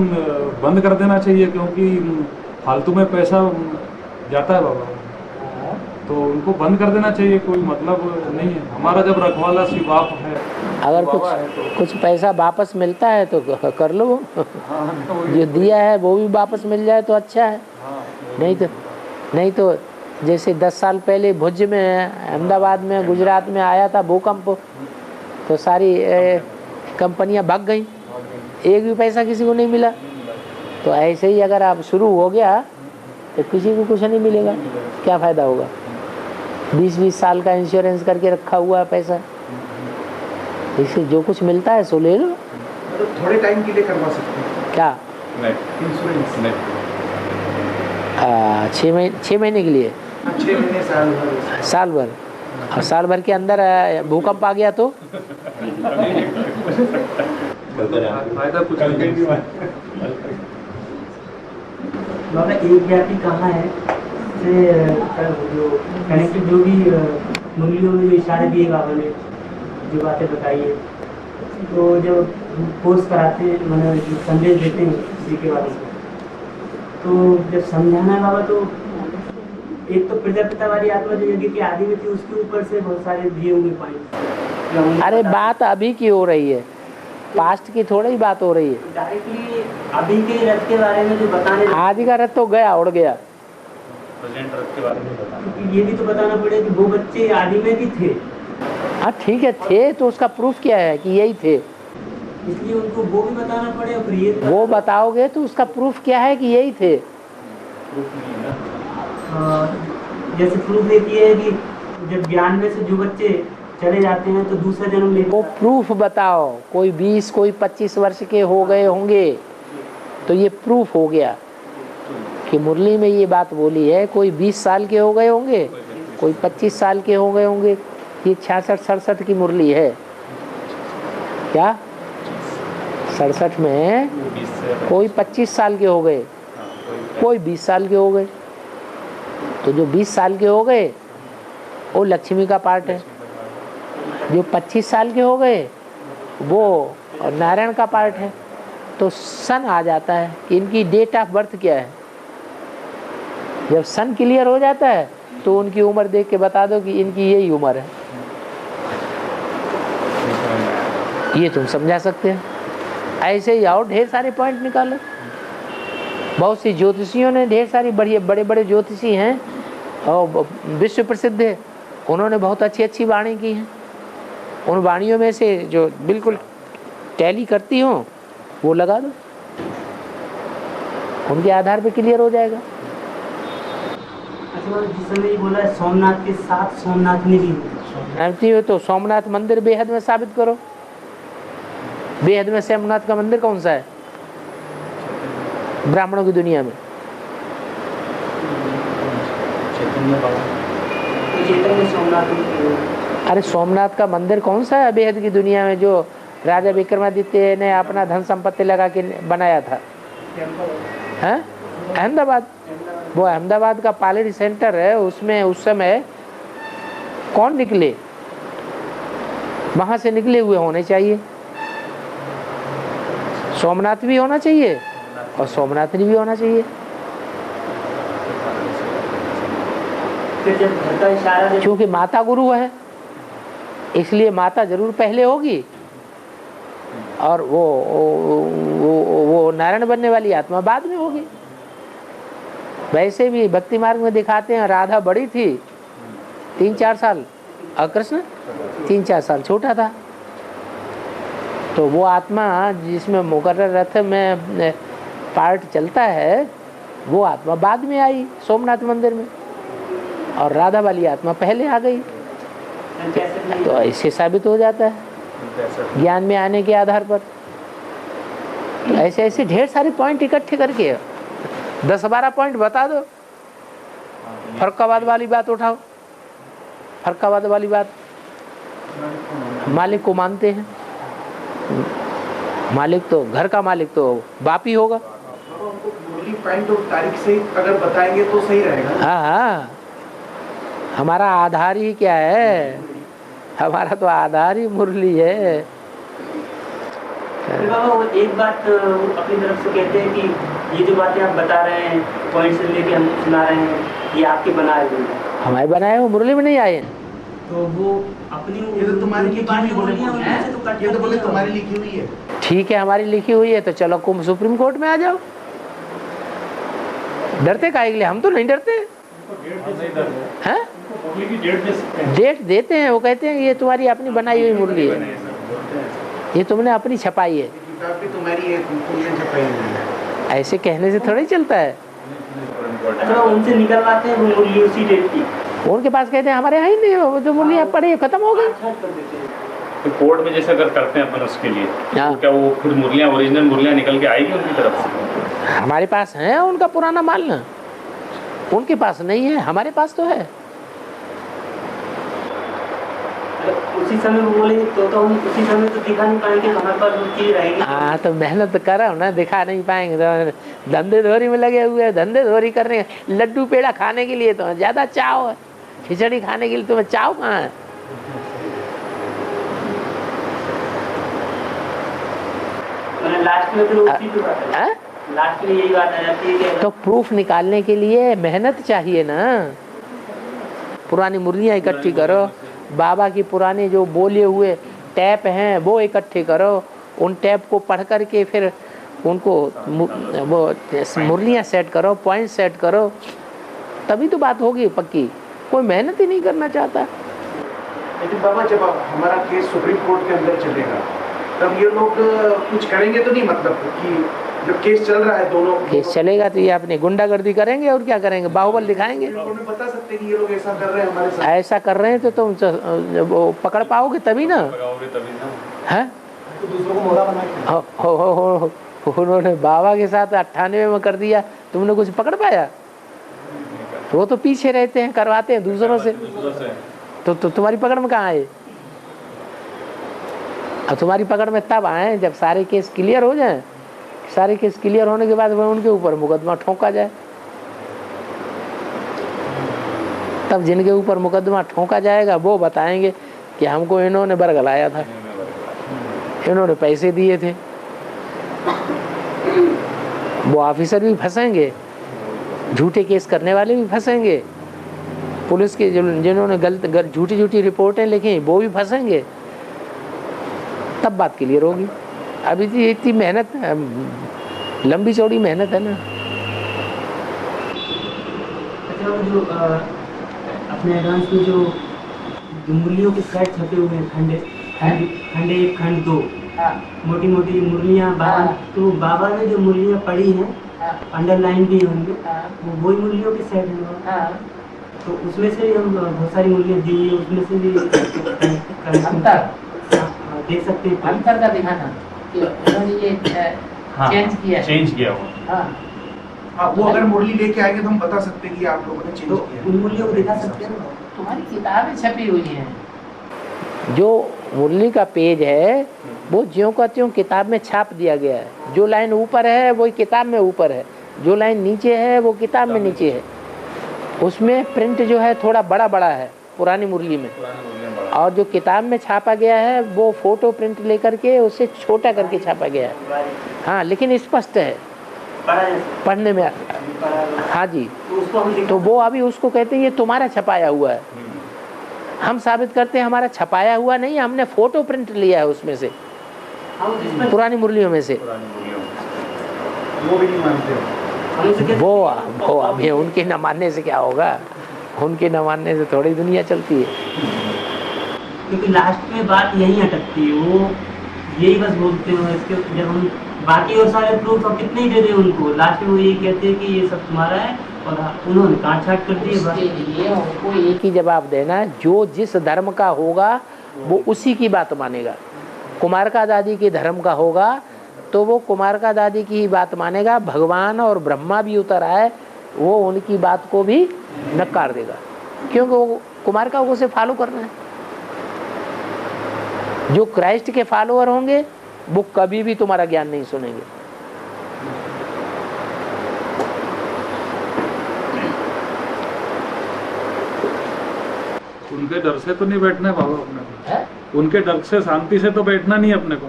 बंद कर देना चाहिए, क्योंकि फालतू में पैसा जाता है बाबा। तो उनको बंद कर देना चाहिए, कोई मतलब नहीं है। हमारा जब रखवाला शिव बाप है, अगर कुछ पैसा वापस मिलता है तो कर लो। जो दिया है वो भी वापस मिल जाए तो अच्छा है। नहीं तो जैसे 10 साल पहले भुज में, अहमदाबाद में, गुजरात में आया था भूकंप, तो सारी कंपनियां भाग गई, एक भी पैसा किसी को नहीं मिला। तो ऐसे ही अगर आप शुरू हो गया तो किसी को कुछ नहीं मिलेगा, क्या फ़ायदा होगा? 20-20 साल का इंश्योरेंस करके रखा हुआ है पैसा, इससे जो कुछ मिलता है सो ले लो। थोड़े टाइम के लिए करवा सकते हैं क्या? नहीं इंश्योरेंस नहीं 6 महीने के लिए 6 महीने साल भर साल भर, और साल भर के अंदर भूकंप आ गया तो फायदा कुछ नहीं। बाबा एक व्यापी कहाँ है से जो कनेक्टेड जो भी मुरलियों में जो इशारे दिए बाबा ने जो बातें बताई है, तो जब कोर्स कराते हैं मैंने जो संदेश देते हैं किसी के बारे में, तो जब समझाना है बाबा तो एक तो प्रजापिता वाली आत्मा जो यज्ञ की आदि में थी उसके ऊपर से बहुत सारे दिए हुए पॉइंट। अरे बात अभी की हो रही है, पास्ट की थोड़ी ही बात हो रही है। डायरेक्टली अभी के रथ के बारे में जो बताने, आदि का रथ तो गया, उड़ गया। प्रेजेंट रथ के बारे में बताना, ये भी तो बताना पड़ेगा कि वो बच्चे आदि में भी थे। हाँ ठीक है, थे तो उसका प्रूफ क्या है कि यही थे, इसलिए उनको वो भी बताना पड़ेगा। फिर ये वो बताओगे तो उसका प्रूफ क्या है कि यही थे। जैसे प्रूफ देती है कि जब ज्ञान में से जो बच्चे चले जाते हैं तो दूसरा जन्म लेते वो प्रूफ बताओ, कोई 20 कोई 25 वर्ष के हो गए होंगे तो ये प्रूफ हो गया कि मुरली में ये बात बोली है। कोई 20 साल के हो गए होंगे, कोई 25 साल के हो गए होंगे। ये 66-67 की मुरली है क्या? 67 में कोई 25 साल के हो गए, कोई 20 साल के हो गए। तो जो 20 साल के हो गए वो लक्ष्मी का पार्ट है, जो 25 साल के हो गए वो नारायण का पार्ट है। तो सन आ जाता है कि इनकी डेट ऑफ बर्थ क्या है। जब सन क्लियर हो जाता है तो उनकी उम्र देख के बता दो कि इनकी यही उम्र है। ये तुम समझा सकते हो। ऐसे ही और ढेर सारे पॉइंट निकालो। बहुत सी ज्योतिषियों ने, ढेर सारी बड़े बड़े ज्योतिषी हैं और विश्व प्रसिद्ध है, उन्होंने बहुत अच्छी अच्छी वाणी की हैं। उन वाणियों में से जो बिल्कुल टैली करती हो वो लगा दो, उनके आधार पे क्लियर हो जाएगा। अच्छा, जिस समय ये बोला है सोमनाथ के साथ सोमनाथ ने भी नहीं हो तो सोमनाथ मंदिर बेहद में साबित करो। बेहद में सोमनाथ का मंदिर कौन सा है ब्राह्मणों की दुनिया में? अरे सोमनाथ का मंदिर कौन सा है बेहद की दुनिया में जो राजा विक्रमादित्य ने अपना धन संपत्ति लगा के बनाया था? हैं? अहमदाबाद। वो अहमदाबाद का पॉलिटी सेंटर है, उसमें उस समय कौन निकले? वहां से निकले हुए होने चाहिए। सोमनाथ भी होना चाहिए और सोमनाथनी भी होना चाहिए। क्योंकि माता गुरु है इसलिए माता जरूर पहले होगी और वो नारायण बनने वाली आत्मा बाद में होगी। वैसे भी भक्ति मार्ग में दिखाते हैं राधा बड़ी थी 3-4 साल और कृष्ण 3-4 साल छोटा था। तो वो आत्मा जिसमें मुकर्रर रथ में पार्ट चलता है वो आत्मा बाद में आई सोमनाथ मंदिर में और राधा वाली आत्मा पहले आ गई। तो ऐसे साबित हो जाता है ज्ञान में आने के आधार पर। तो ऐसे ऐसे ढेर सारे पॉइंट इकट्ठे करके 10-12 पॉइंट बता दो। फरकाबाद वाली बात उठाओ। फरकाबाद वाली बात मालिक को मानते हैं। मालिक तो घर का मालिक तो बाप ही होगा। पॉइंट और तारीख से अगर बताएंगे तो सही रहेगा। हाँ, हमारा आधार ही क्या है? हमारा तो आधार ही मुरली है। बाबा वो एक बात अपनी तरफ से कहते हैं कि ये जो बातें आप बता रहे हैं पॉइंट से लेके हम सुना रहे हैं ये आपके बनाए हुए हैं। हमारे बनाए हुए मुरली में नहीं आए। तो वो अपनी ये तो तुम्हारी लिखी हुई ये तो बोले तुम्हारी लिखी हुई है। ठीक है, हमारी लिखी हुई है तो चलो कुंभ सुप्रीम कोर्ट में आ जाओ। डरते काहे के लिए? हम तो नहीं डरते हैं। डेट देते हैं, वो कहते हैं ये तुम्हारी अपनी बनाई हुई मुरली है, ये तुमने अपनी छपाई है। किताब भी तुम्हारी है, तुमने छपाई है। ऐसे कहने से थोड़ा ही चलता है। अच्छा, उनसे निकलवाते हैं वो मुरली उसी डेट की। उनके पास कहते हैं हमारे यहाँ ही नहीं, वो जो मुरली आप पढ़े खत्म हो गई। तो कोर्ट में जैसे अगर करते हैं अपन उसके लिए हाँ। तो क्या वो खुद मुरलियाँ ओरिजिनल मुरलियाँ निकल के आएगी उनकी तरफ से? हमारे पास है उनका पुराना माल ना, उनके पास नहीं है, हमारे पास तो है। उसी समय वो बोले तो हम उसी समय तो दिखा नहीं पाएंगे, हमारे पास वो चीज रहेगी। हाँ तो मेहनत करो ना, दिखा नहीं पाएंगे तो धंधे धोरी में लगे हुए हैं, धंधे धोरी करने, लड्डू पेड़ा खाने के लिए तो ज्यादा चाव है, खिचड़ी खाने के लिए तुम्हें चाव कहाँ है? लास्ट में फिर उसी पे बात है, लास्ट में यही बात आ जाती है कि तो प्रूफ निकालने के लिए मेहनत चाहिए ना। पुरानी मुरलियाँ इकट्ठी करो, बाबा की पुराने जो बोले हुए टैप हैं वो इकट्ठे करो, उन टैप को पढ़ करके फिर उनको वो मुरलियाँ सेट करो, पॉइंट सेट करो, तभी तो बात होगी पक्की। कोई मेहनत ही नहीं करना चाहता। लेकिन बाबा जब हमारा केस सुप्रीम कोर्ट के अंदर चलेगा तब ये लोग कुछ करेंगे तो नहीं, मतलब कि जब केस चल रहा है दोनों केस चलेगा तो ये अपनी गुंडागर्दी करेंगे और क्या करेंगे, बाहुबल दिखाएंगे। उन्हें बता सकते हैं कि ये लोग ऐसा कर रहे हैं हमारे साथ, ऐसा कर रहे हैं तो तुम वो पकड़ पाओगे तभी ना, है? तो दूसरों को मोहरा बना के उन्होंने बाबा के साथ 98 में कर दिया, तुमने कुछ पकड़ पाया? वो तो पीछे रहते हैं, करवाते हैं दूसरों से, तो तुम्हारी पकड़ में कहाँ आए? और तुम्हारी पकड़ में तब आए जब सारे केस क्लियर हो जाएं, सारे केस क्लियर होने के बाद उनके ऊपर मुकदमा ठोका जाए, तब जिनके ऊपर मुकदमा ठोका जाएगा वो बताएंगे कि हमको इन्होंने बरगलाया था, इन्होंने पैसे दिए थे। वो ऑफिसर भी फंसेंगे, झूठे केस करने वाले भी फंसेंगे, पुलिस के जिन्होंने गलत झूठी रिपोर्टें लिखी वो भी फंसेंगे, तब बात क्लियर होगी। अभी तो इतनी मेहनत, लंबी चौड़ी मेहनत है ना। अच्छा, जो अपने एडवांस में जो मुरलियों के सेट छपे हुए हैं, खंडे 1 खंड 2, मोटी मोटी मुरलियाँ, तो बाबा ने जो मुरलियाँ पढ़ी हैं अंडरलाइन भी होंगे, वो वही मुरलियों के सेट हैं। तो उसमें से हम बहुत सारी मुरलियाँ दी हुई, उसमें से भी अंतर देख सकते हैं। अंतर का दिखाना कि उन्होंने ये चेंज किया हुआ। हाँ, वो अगर मुरली लेके आएंगे तो हम बता सकते हैं कि आप लोगों ने चेंज तो किया। उन मुरलियों को दिखा सकते हैं। तुम्हारी किताबें छपी हुई हैं, जो मुरली का पेज है वो ज्यों का त्यों किताब में छाप दिया गया है। जो लाइन ऊपर है वो किताब में ऊपर है, जो लाइन नीचे है वो किताब में नीचे है। उसमें प्रिंट जो है थोड़ा बड़ा बड़ा है पुरानी मुरली में, और जो किताब में छापा गया है वो फोटो प्रिंट लेकर के उसे छोटा करके छापा गया है। हाँ, लेकिन स्पष्ट है पढ़ने में। हाँ जी, तो वो अभी उसको कहते हैं ये तुम्हारा छपाया हुआ है। हम साबित करते हैं हमारा छपाया हुआ नहीं, हमने फोटो प्रिंट लिया है उसमें से, पुरानी मुरलियों में से। वो भी नहीं मानते वो अभी उनके न मानने से क्या होगा, उनके न मानने से थोड़ी दुनिया चलती है। क्योंकि लास्ट में बात यही अटकती है, वो यही बस बोलते हैं। इसके जब हम बाकी और सारे प्रूफ अब कितने ही दे दें उनको, लास्ट में वो यही कहते हैं कि ये सब तुम्हारा है, और उन्होंने काट छाट कर दी। उनको एक ही जवाब देना, जो जिस धर्म का होगा वो उसी की बात मानेगा। कुमारका दादी के धर्म का होगा तो वो कुमारका दादी की ही बात मानेगा। भगवान और ब्रह्मा भी उतर आए, वो उनकी बात को भी नकार देगा, क्योंकि वो कुमारका को से फॉलो करना है। जो क्राइस्ट के फॉलोअर होंगे वो कभी भी तुम्हारा ज्ञान नहीं सुनेंगे। उनके डर से तो नहीं बैठना है बाबा अपने को, उनके डर से, शांति से तो बैठना नहीं अपने को।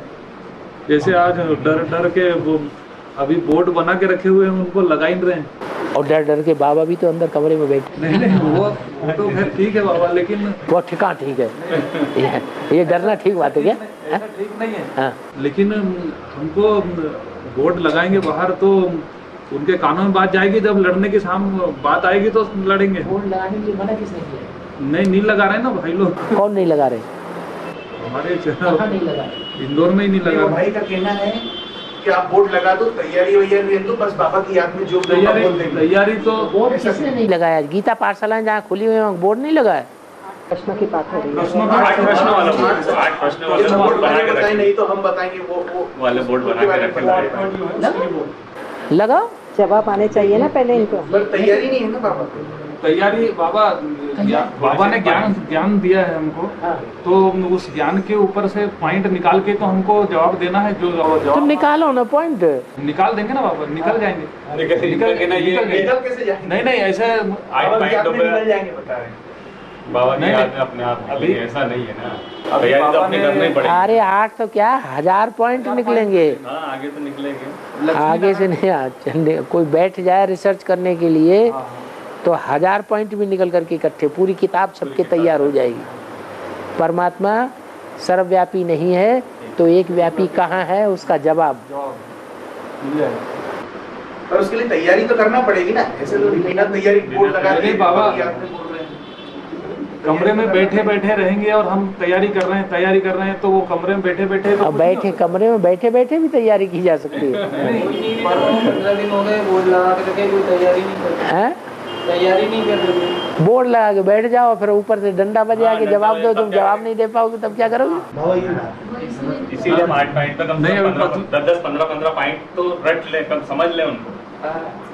जैसे आज डर के वो अभी बोर्ड बना के रखे हुए हैं, उनको लगा ही रहे हैं। और डर के बाबा भी तो अंदर कमरे में बैठे। नहीं वो तो खैर ठीक है बाबा, लेकिन वो ठिकाना ठीक है। ये डरना ठीक बात है क्या? ठीक नहीं है। हाँ। लेकिन हमको बोर्ड लगाएंगे बाहर तो उनके कानों में बात जाएगी, जब लड़ने की बात आएगी तो लड़ेंगे। बोर्ड लगाने के लिए मना किसने किया? नहीं लगा रहे ना भाई लोग। कौन नहीं लगा रहे? हमारे नहीं लगा रहे? इंदौर में ही नहीं लगा। भाई का कहना है कि आप बोर्ड लगा दो, तैयारी तो बस बाबा की याद में जो तैयारी तो बोर्ड किसने नहीं लगाया? गीता पाठशाला जहाँ खुली हुई है बोर्ड नहीं लगाया। प्रश्नों की बात हो रही है। बताए नहीं तो हम बताएंगे वो वाले बोर्ड बना के रखे हुए हैं। लगाओ। जवाब आने चाहिए ना पहले इनको। पर तैयारी नहीं है ना बाबा। तैयारी बाबा ने ज्ञान दिया है हमको, तो उस ज्ञान के ऊपर से पॉइंट निकाल के तो हमको जवाब देना है। जो जवाब तुम निकालो ना पॉइंट। निकाल देंगे ना बाबा, निकल जाएंगे। निकल कैसे जाएंगे? नहीं ऐसे निकल जाएंगे बता रहे बाबा की याद में अपने आप अभी ऐसा नहीं है ना, तैयारी तो अपने करनी पड़ेगी। अरे 8 तो क्या 1000 पॉइंट निकलेंगे। हाँ आगे तो निकलेंगे, आगे से नहीं। कोई बैठ जाए रिसर्च करने के लिए तो 1000 पॉइंट भी निकल करके इकट्ठे पूरी किताब सबके तैयार हो जाएगी। परमात्मा सर्वव्यापी नहीं है तो एक व्यापी कहाँ है उसका जवाब मिल जाएगा। पर उसके लिए तैयारी तो करना पड़ेगी ना, ऐसे तो बिना तैयारी बोर्ड लगा के बाबा कमरे में बैठे बैठे रहेंगे और हम तैयारी कर रहे हैं तो वो कमरे में बैठे बैठे तो बैठे कमरे में बैठे बैठे भी तैयारी की जा सकती है। 15 दिन हो गए बोर्ड लगा के कोई तैयारी नहीं कर रहे। तैयारी नहीं कर रहे। बोर्ड लगा के बैठ जाओ, फिर ऊपर से डंडा बजा के जवाब दो। तुम जवाब नहीं दे पाओगे तब क्या करोगे? इसीलिए 8 पॉइंट तक हम 10-15 पॉइंट तो रट ले, कब समझ ले उनको।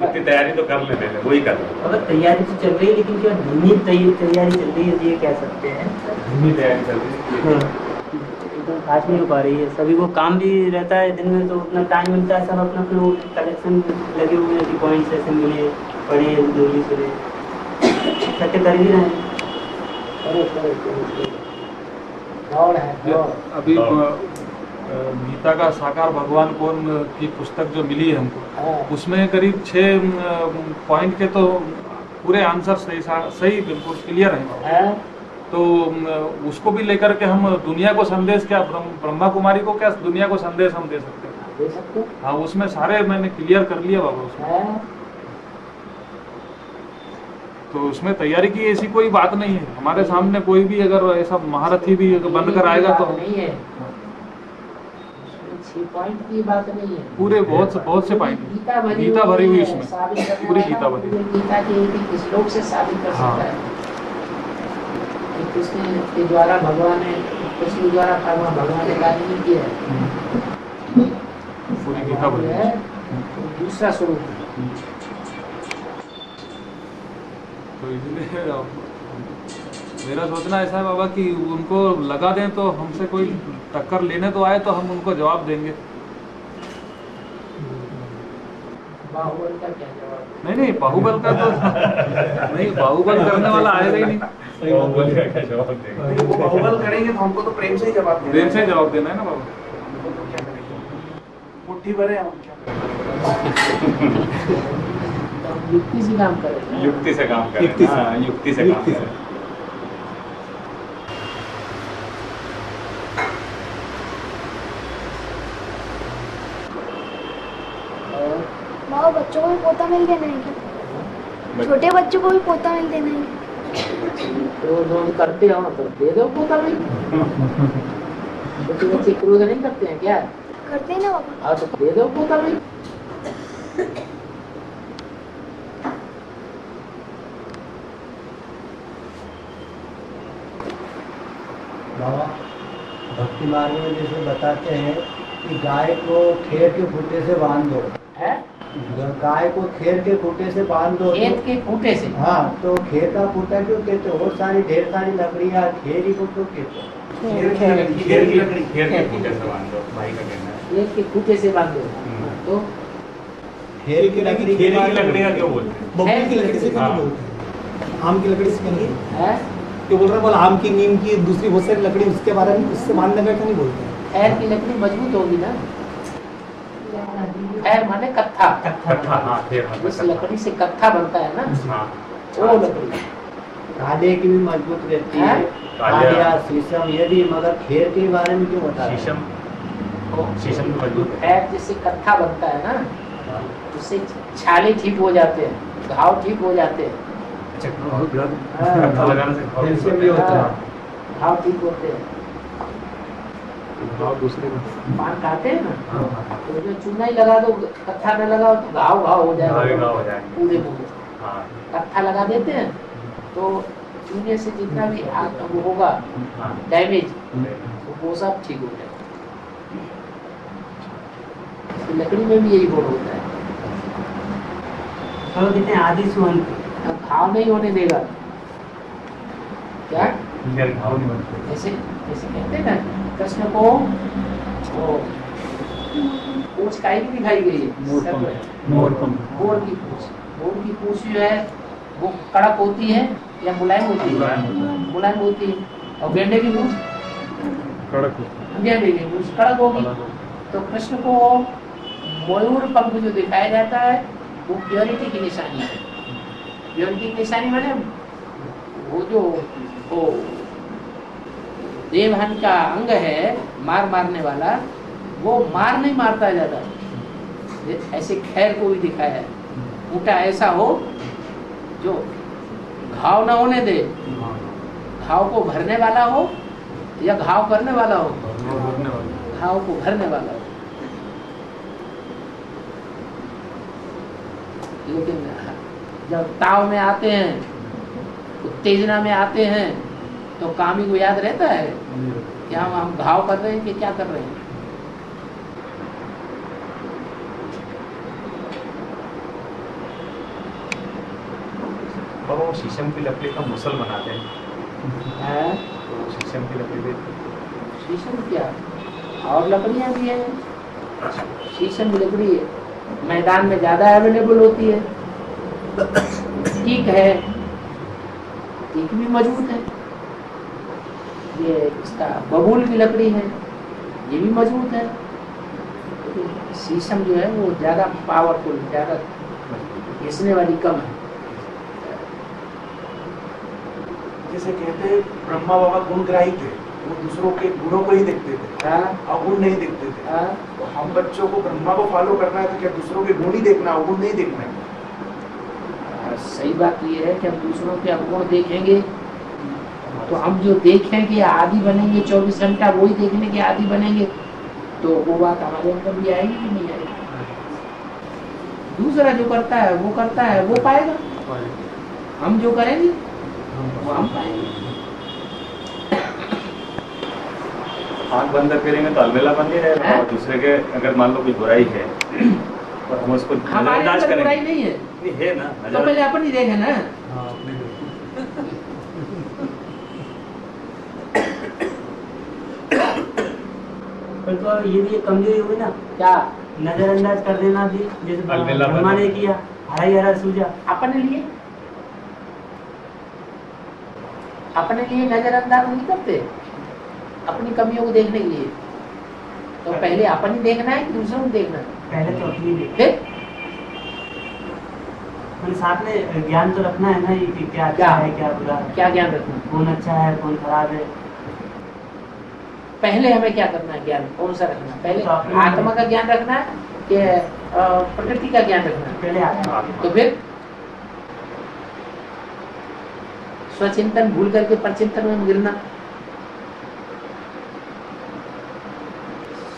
इतनी तैयारी तो कर लेते हैं, वही कर। अगर तैयारी तो चल रही है लेकिन क्या धीमी तैयारी चल रही है, ये कह सकते हैं। धीमी तैयारी चल रही है, एकदम खास नहीं हो पा रही है। सभी को काम भी रहता है दिन में, तो उतना टाइम मिलता है, सब अपना अपना कलेक्शन लगे हुए हैं कि पॉइंट्स ऐसे मिले, पढ़े, जल्दी से सत्य कर भी रहे हैं। अभी गीता का साकार भगवान कौन की पुस्तक जो मिली है हमको, उसमें करीब 6 पॉइंट के तो पूरे आंसर सही बिल्कुल क्लियर है। तो उसको भी लेकर के हम दुनिया को संदेश क्या, ब्रह्मा कुमारी को क्या दुनिया को संदेश हम दे सकते हैं। हाँ उसमें सारे मैंने क्लियर कर लिया बाबा उसमें। तो उसमें तैयारी की ऐसी कोई बात नहीं है। हमारे सामने कोई भी अगर ऐसा महारथी भी बंद कर आएगा तो नहीं है, 6 पॉइंट की बात नहीं है। पूरे बहुत से पॉइंट गीता भरी हुई उसमें, पूरी गीता भरी हुई। गीता के श्लोक से साबित कर सकता है कि कृष्ण के द्वारा भगवान ने, कृष्ण द्वारा भगवान ने कार्य नहीं किया है। पूरी गीता भरी है दूसरा स्वरूप। तो इसलिए मेरा सोचना ऐसा है बाबा कि उनको लगा दें तो हमसे कोई टक्कर लेने तो आए तो हम उनको जवाब देंगे। बाहुबल का क्या जवाब? नहीं बाहुबल का तो नहीं, बाहुबल करने वाला आएगा ही नहीं। बाहुबल का क्या जवाब देंगे? बाहुबल करेंगे तो हमको तो प्रेम से ही जवाब देना है। प्रेम से ही जवाब देना है ना बाबा। तो क्या करेंगे, मुट्ठी भरे हम क्या युक्ति से काम करें। युक्ति से काम करें। युक्ति से काम करें। माँ बच्चों को भी पोता मिल देना है क्या? छोटे बच्चों को भी पोता मिल देना है। तो जो करते हो तो दे दो पोता मिल। छोटे बच्चे क्रोध नहीं करते हैं क्या? करते हैं ना पापा। हाँ तो दे दो पोता मिल। बाबा भक्ति मार्ग में जैसे बताते हैं कि गाय को खेर के खूंटे से बांध दो। गाय को खेर के खूंटे से बांध दो। खेत के खूंटे से? हाँ तो खेर का खूंटा क्यों कहते हो? और सारी ढेर सारी लकड़ियाँ खेर ही को क्यों कहते हो? खेर के खूंटे से बांध दो, भाई का कहना है। खेर के खूंटे से बांध दो तो खेर की लकड़ी का क्यों बोलते हैं? बबूल की लकड़ी से क्यों नहीं बोलते हैं? आम की लकड़ी से क्यों नहीं बोलते हैं? क्यों बोल रहे हैं? बोला आम की, नीम की, दूसरी बहुत सारी लकड़ी, उसके बारे में उससे बांधने का क्यों नहीं बोलते हैं? खैर की लकड़ी मजबूत होगी ना। खैर माने कत्था। कत्था, हाँ खेर उस लकड़ी से कत्था बनता है ना, हाँ वो लकड़ी। काले की भी मजबूत रहती है, कालिया शीशम, ये भी, मगर खेर के बारे में क्यों बता रहे हैं? शीशम भी मजबूत है। खैर जिससे कत्था बनता है ना, उससे छाले ठीक हो जाते हैं, घाव ठीक हो जाते हैं। कत्था लगाने से कैल्शियम भी होता है। घाव ठीक होते हैं। दूसरे पान खाते हैं ना, तो जो चूना ही लगा दो, कत्था न लगाओ तो घाव हो जाएगा पूरे पूरे। कत्था लगा देते हैं तो चूने से जितना भी वो होगा डैमेज, वो सब ठीक हो जाएगा। लकड़ी में भी यही गुण होता है। तो कहते हैं आदि सुहन घाव नहीं होने देगा। क्या घाव नहीं बनते। ऐसे ऐसे कहते हैं ना, कृष्ण को वो पूछ काहे की दिखाई गई है? मोर की पूछ। मोर की पूछ जो है वो कड़क होती है या मुलायम होती है? मुलायम होती है। और गेंडे की पूछ कड़क गेंडे की पूछ कड़क होगी। तो कृष्ण को मयूर पंख जो दिखाया जाता है वो प्योरिटी की निशानी है। प्योरिटी की निशानी माने वो जो वो देवहन का अंग है मार मारने वाला, वो मार नहीं मारता ज्यादा। ऐसे खैर को भी दिखाया है, ऊँटा ऐसा हो जो घाव न होने दे, घाव को भरने वाला हो या घाव करने वाला हो? घाव को भरने वाला हो। लेकिन जब ताव में आते हैं, उत्तेजना में आते हैं, तो कामी को याद रहता है कि हम घाव कर रहे हैं कि क्या कर रहे हैं। बाबा वो शीशम की लकड़ी का मुसल बनाते हैं, तो शीशम की लकड़ी भी शीशम क्या और लकड़ियां भी हैं। शीशम की लकड़ी है, मैदान में ज्यादा अवेलेबल होती है। ठीक है, ठीक भी मजबूत है। ये इसका बबूल की लकड़ी है, ये भी मजबूत है। शीशम जो है वो ज्यादा पावरफुल, ज्यादा घिसने वाली कम है। जैसे कहते हैं ब्रह्मा बाबा गुणग्राही थे, वो दूसरों के गुणों को ही देखते थे, अवगुण नहीं देखते थे। तो हम बच्चों को ब्रह्मा को फॉलो करना है तो क्या दूसरों के गुण ही देखना, अवगुण नहीं देखना है? सही बात ये है कि हम दूसरों के अवगुण देखेंगे तो हम जो देखें कि आदि बनेंगे, 24 घंटा वही देखने के आदि बनेंगे, तो वो बात हमारे अंदर भी आएगी कि नहीं आएगी? दूसरा जो करता है वो पाएगा, हम जो करेंगे वो हम पाएंगे। आँख बंद करेंगे तो अलबेला बन ही रहेगा। और दूसरे के अगर मान लो कोई बुराई है और हम उसको नजरअंदाज करेंगे, बुराई नहीं है, है ना, तो पहले अपन ही देखे ना। पर तो ये भी एक कमजोरी हुई ना, क्या नजरअंदाज कर देना भी, जैसे ब्रह्मा ने किया, हरा सूझा। अपने लिए नजरअंदाज नहीं करते, अपनी कमियों को देखने के लिए। तो पहले अपन ही देखना है कि दूसरों को देखना है? पहले तो अपनी फिर साथ में ज्ञान तो रखना है ना, कि क्या अच्छा है क्या बुरा है, क्या ज्ञान रखना, कौन अच्छा है कौन खराब है। पहले हमें क्या करना है? ज्ञान कौन सा रखना है? पहले तो आत्मा का ज्ञान रखना है कि प्रकृति का ज्ञान रखना है? पहले आत्मा। तो फिर स्वचिंतन भूल करके परचिंतन में गिरना।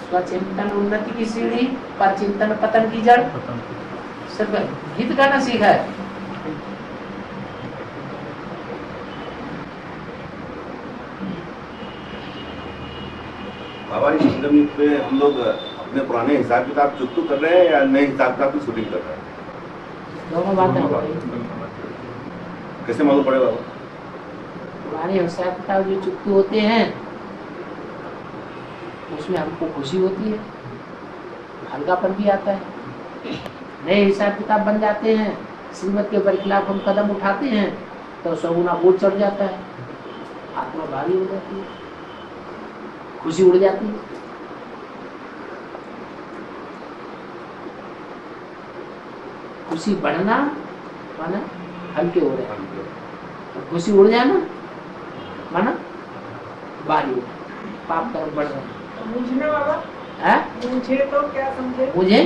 स्वचिंतन उन्नति की सीढ़ी, परचिंतन पतन की जड़। सिर्फ गीत गाना सीखा है। बाबा जी संगम युग पे हम लोग अपने पुराने हिसाब किताब चुकतू कर रहे हैं या नए हिसाब किताब की शूटिंग कर रहे हैं? दोनों बातें कैसे मालूम पड़ेगा बाबा? पुराने हिसाब किताब जो चुकतू होते हैं उसमें हमको खुशी होती है, हल्कापन भी आता है। नए हिसाब किताब बन जाते हैं, श्रीमत के बरखिलाफ हम कदम उठाते हैं तो सगुना बोझ चढ़ जाता है, आत्मा भारी हो जाती है, खुशी उड़ जाती है। खुशी बढ़ना माना हल्के हो रहे हैं, खुशी उड़ जाना माना भारी हो, पाप कर्म बढ़ रहे हैं। मूंझना बाबा, मूंझे तो क्या समझे? मुझे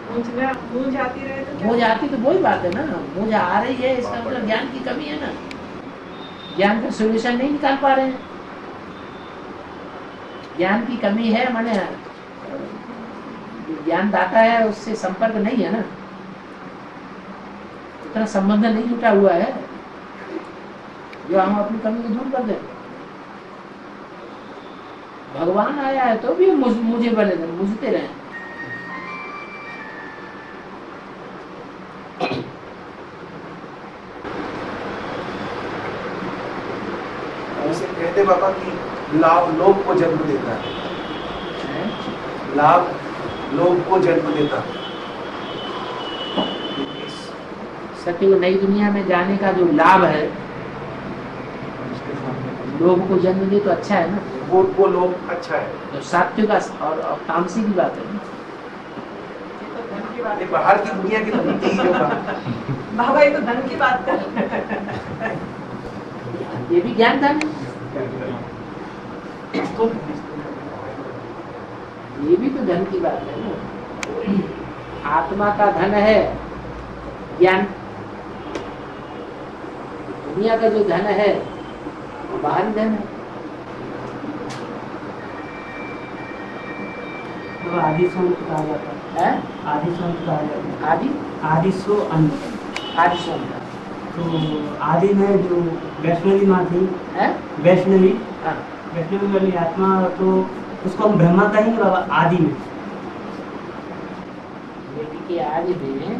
मूंझना, मूंझ आती रहे तो मूंझ आती तो वही बात है ना, मूंझ आ रही है इसका मतलब ज्ञान की कमी है ना, ज्ञान का सोल्यूशन नहीं निकाल पा रहे हैं। ज्ञान की कमी है माने ज्ञान दाता है उससे संपर्क नहीं है ना, उतना संबंध नहीं जुटा हुआ है जो हम अपनी कमी को दूर कर दें। भगवान आया है तो भी मुझे बने थे, मुझते रहे। जैसे कहते बाबा कि लाभ लोभ को जन्म देता है, लाभ लोभ को जन्म देता है। सत्य को नई दुनिया में जाने का जो लाभ है, लोभ को जन्म दे तो अच्छा है ना, वो लोभ अच्छा है। तो सात्विक और तामसी की बात है। ये बाहर की दुनिया की धमकी ही होगा। बाबा ये तो धन की बात कर रहे हैं। ये भी ज्ञान धन तो ये भी तो धन की बात है ना। आत्मा का धन है ज्ञान, दुनिया का जो धन है वो बाहरी धन है। तो आदि सो अंत कहा जाता है, आदि सो अंत कहा जाता है, आदि सो अंत, आदि सो अंत। तो आदि में जो वैष्णवी माँ थी, वैष्णवी वैष्णवी वाली आत्मा, तो उसको हम ब्रह्मा कहेंगे बाबा आदि में। कि आदि में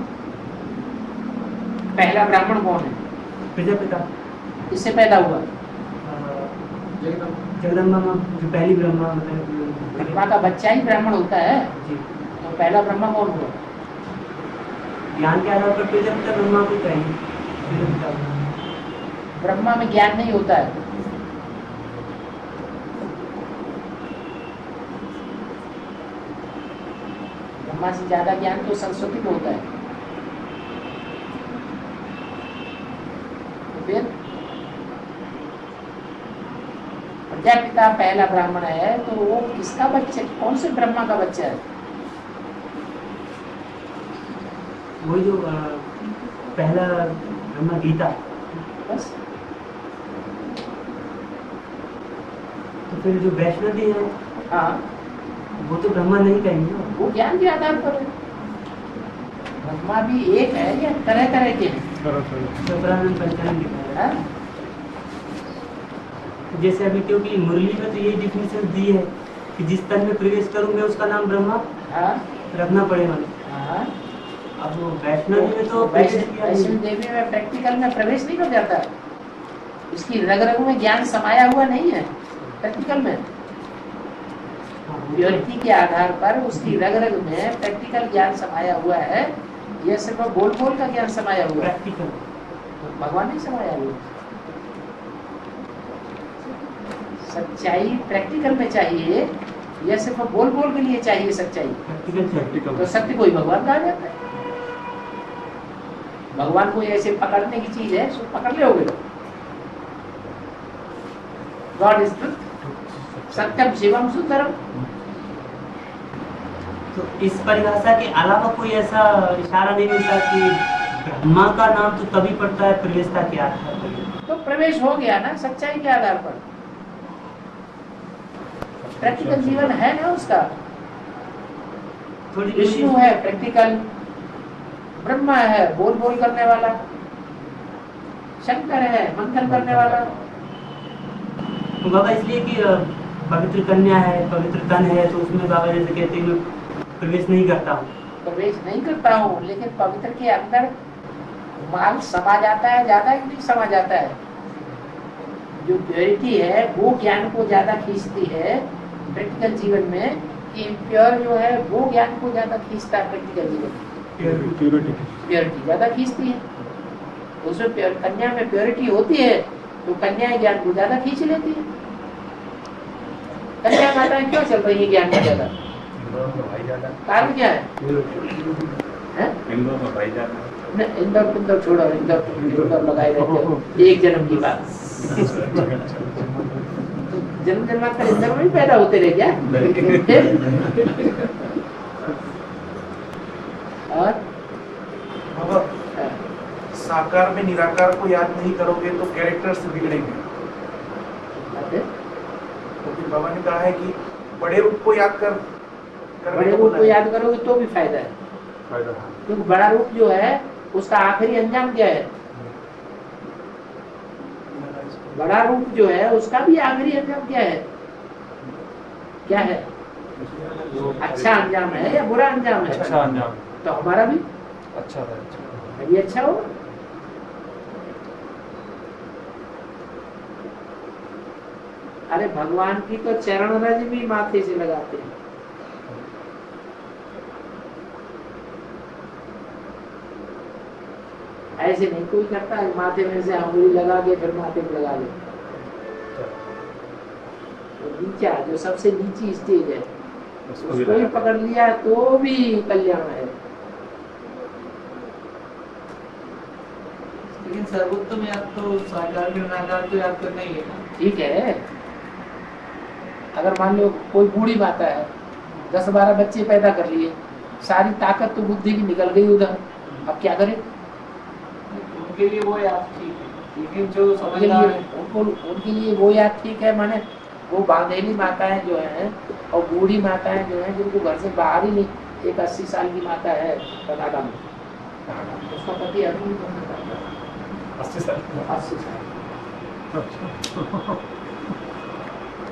पहला ब्राह्मण कौन है? प्रजापिता। इससे पैदा हुआ जगदम्बा माँ जो पहली ब्रह्मा, ब्रह्मा का बच्चा ही ब्राह्मण होता है। तो पहला ब्रह्मा कौन हुआ? ज्ञान के आधार पर प्रजापिता ब्रह्मा को कहेंगे। ब्रह्मा में ज्ञान नहीं होता है। ब्रह्मा से ज्यादा ज्ञान तो सरस्वती में होता है। तो फिर प्रजापिता पहला ब्राह्मण है, तो वो किसका बच्चा, कौन से ब्रह्मा का बच्चा है? वो जो पहला ब्रह्मा गीता। बस। तो फिर जो वैष्णवी है, हाँ, वो तो ब्रह्मा नहीं कहेंगे, वो ज्ञान के आधार पर है। ब्रह्मा भी एक है या तरह तरह के हैं? जैसे अभी क्योंकि मुरली में तो ये डिफिनेशन दी है कि जिस तन में प्रवेश करूंगे उसका नाम ब्रह्मा रखना पड़ेगा। अब वैष्णवी में तो वैष्णव देवी में प्रैक्टिकल में प्रवेश नहीं कर जाता, उसकी रग रग में ज्ञान समाया हुआ नहीं है। प्रैक्टिकल में प्योरिटी के आधार पर उसकी रग रग में प्रैक्टिकल ज्ञान समाया हुआ है। यह सिर्फ बोल बोल का ज्ञान समाया हुआ है, भगवान नहीं समाया हुआ। सच्चाई प्रैक्टिकल में चाहिए या सिर्फ बोल बोल के लिए चाहिए सच्चाई? प्रैक्टिकल। तो सत्य कोई भगवान कहा जाता है? भगवान को ऐसे पकड़ने की चीज है, उसको पकड़ लोगे। गॉड इज ट्रुथ, सत्यम शिवम सुंदरम। तो इस परिभाषा के अलावा कोई ऐसा इशारा नहीं मिलता कि ब्रह्मा का नाम तो तभी पड़ता है प्रवेशता के आधार पर? तो प्रवेश हो गया ना सच्चाई के आधार पर। प्रैक्टिकल जीवन है ना उसका। विष्णु है प्रैक्टिकल, ब्रह्मा है बोल बोल करने वाला, शंकर है मंथन करने वाला। तो बाबा इसलिए कि पवित्र कन्या है, पवित्र तन है, तो उसमें बाबा जैसे कहते हैं मैं प्रवेश नहीं करता हूँ। प्रवेश नहीं करता हूँ, लेकिन पवित्र के अंदर माल समा जाता है ज्यादा कि नहीं समा जाता है? जो प्योरिटी है वो ज्ञान को ज्यादा खींचती है प्रैक्टिकल जीवन में, कि प्योर जो है वो ज्ञान को ज्यादा खींचता है प्रैक्टिकल जीवन में। प्योरिटी ज्यादा खींचती है। उसमें कन्या में प्योरिटी होती है तो कन्या ज्ञान को ज्यादा खींच लेती है। कन्या माताएं क्यों चल रही है ज्ञान में ज्यादा? कारण क्या है? इंदौर छोड़ो, इंदौर लगाए रहते एक जन्म की बात। जन्म जन्मांतर इंदौर में पैदा होते रहे क्या? और साकार में निराकार को याद नहीं करोगे तो कैरेक्टर से बिगड़ेंगे। तो फिर बाबा ने कहा है कि बड़े रूप को याद कर, बड़े रूप को याद करोगे तो भी फायदा है, क्योंकि बड़ा रूप जो है उसका आखिरी अंजाम क्या है? बड़ा रूप जो है उसका भी आखिरी अंजाम क्या है? क्या है? अच्छा अंजाम है या बुरा अंजाम है? अच्छा अंजाम। तो हमारा भी अच्छा है, ये अच्छा हो। अरे भगवान की तो चरण रज भी माथे से लगाते हैं। ऐसे नहीं कोई करता है माथे में से अंगुली लगा के फिर माथे पे लगा ले। तो नीचा जो सबसे नीची स्टेज है उसको ही पकड़ लिया तो भी कल्याण है। लेकिन सर्वोत्तम याद तो साकार में नाकार तो याद करना ही है ना। ठीक है, अगर मान लो कोई बूढ़ी माता है 10-12 बच्चे पैदा कर लिए, सारी ताकत तो बुद्धि की निकल गई उधर, अब क्या करें? उनके लिए वो याद ठीक है, लेकिन जो समझदार है उनके लिए वो याद ठीक है। माने वो बांधेली माताएं जो हैं और बूढ़ी माताएं जो हैं जिनको घर से बाहर ही नहीं, एक 80 साल की माता है कनाडा में, उसका पति अभी 80 साल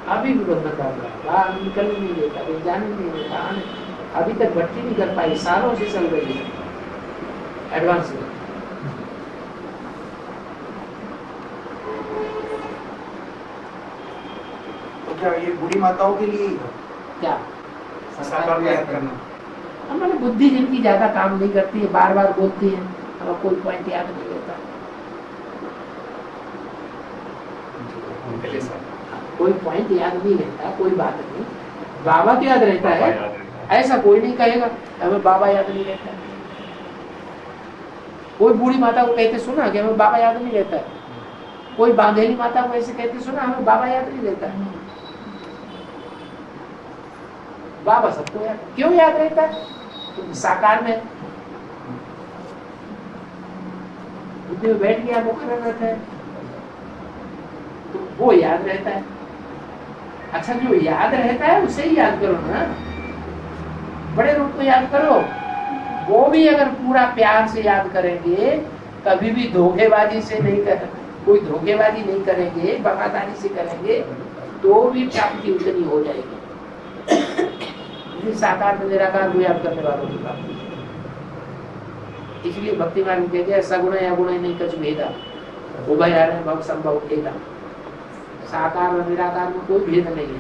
अभी भी बंद कर रहा, बाहर निकल नहीं देता, कहीं जाने नहीं देता, अभी तक भर्ती नहीं कर पाई, सालों से चल रही है एडवांस में। तो क्या ये बूढ़ी माताओं के लिए क्या साकार में याद करना? हमारी बुद्धि जिनकी ज्यादा काम नहीं करती है, बार बार बोलती है, हमें कोई पॉइंट याद नहीं रहता, कोई पॉइंट याद नहीं रहता, कोई बात नहीं। बाबा तो याद रहता है, ऐसा कोई नहीं कहेगा हमें बाबा याद नहीं रहता। कोई बूढ़ी माता को कहते सुना कि हमें बाबा याद नहीं रहता है, कोई बांधेली माता को ऐसे कहते सुना हमें बाबा याद नहीं रहता है। बाबा सबको याद, क्यों याद रहता है? तो साकार में बुद्धि में बैठ गया मुखर रहता है तो वो याद रहता है। अच्छा जो याद रहता है उसे ही याद करो ना, बड़े रूप को याद करो। वो भी अगर पूरा प्यार से याद करेंगे, कभी भी धोखेबाजी से नहीं कर, कोई धोखेबाजी नहीं करेंगे, वफादारी से करेंगे, तो भी प्राप्ति उतनी हो जाएगी। साकार में निराकार को याद करने वालों की बात, इसलिए भक्ति मार्ग कहते हैं सगुण या गुण नहीं कछु भेदा, उभय हरण भव संभव भेदा। साकार और निराकार में कोई भेद नहीं है।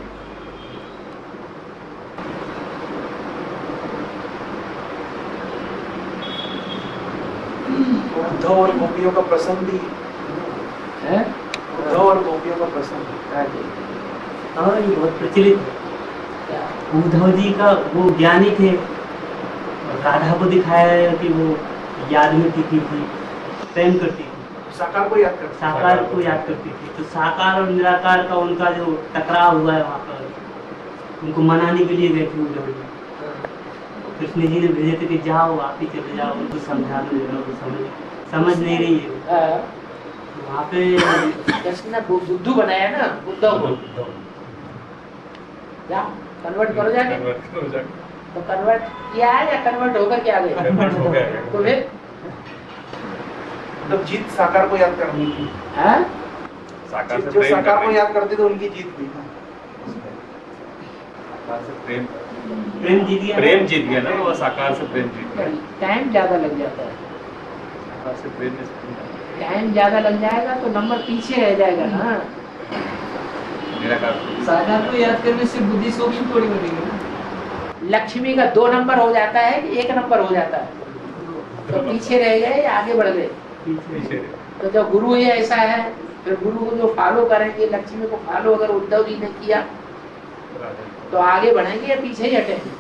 उद्धव और गोपियों का प्रसंग भी है, उद्धव और गोपियों का प्रसंग हाँ ये बहुत प्रचलित है। उद्धव जी का वो ज्ञानी थे, राधा को दिखाया है कि वो याद में टिकी थी, प्रेम करती थी, साकार को याद करती, साकार को याद करती थी। तो साकार और निराकार का उनका जो टकराव हुआ है वहाँ पर, उनको मनाने के लिए गए थे उद्धव जी। कृष्ण जी ने भेजे थे कि जाओ आप ही चले जाओ, उनको समझा दो, समझ नहीं रही है। वहाँ पे कृष्ण ने बुद्धू बनाया ना, बुद्धव को क्या कन्वर्ट करो जाके, तो कन्वर्ट किया है या कन्वर्ट होकर के आ गए? तो फिर मतलब जीत साकार को याद करनी थी। जो साकार को याद करते थे उनकी जीत थी। प्रेम जीत गया, प्रेम जीत गया ना, वो साकार से प्रेम जीत गया। टाइम ज्यादा लग जाता है, साकार से प्रेम टाइम ज्यादा लग जाएगा तो नंबर पीछे रह जाएगा ना। साकार को याद करने से बुद्धि सूक्ष्म थोड़ी बनेगी ना। लक्ष्मी का 2 नंबर हो जाता है कि 1 नंबर हो जाता है, तो पीछे रह गए या आगे बढ़ गए? तो जो गुरु ही ऐसा है, फिर गुरु को जो फॉलो करेंगे, लक्ष्मी को फॉलो अगर उद्धव जी ने किया तो आगे बढ़ेंगे या पीछे ही हटेंगे?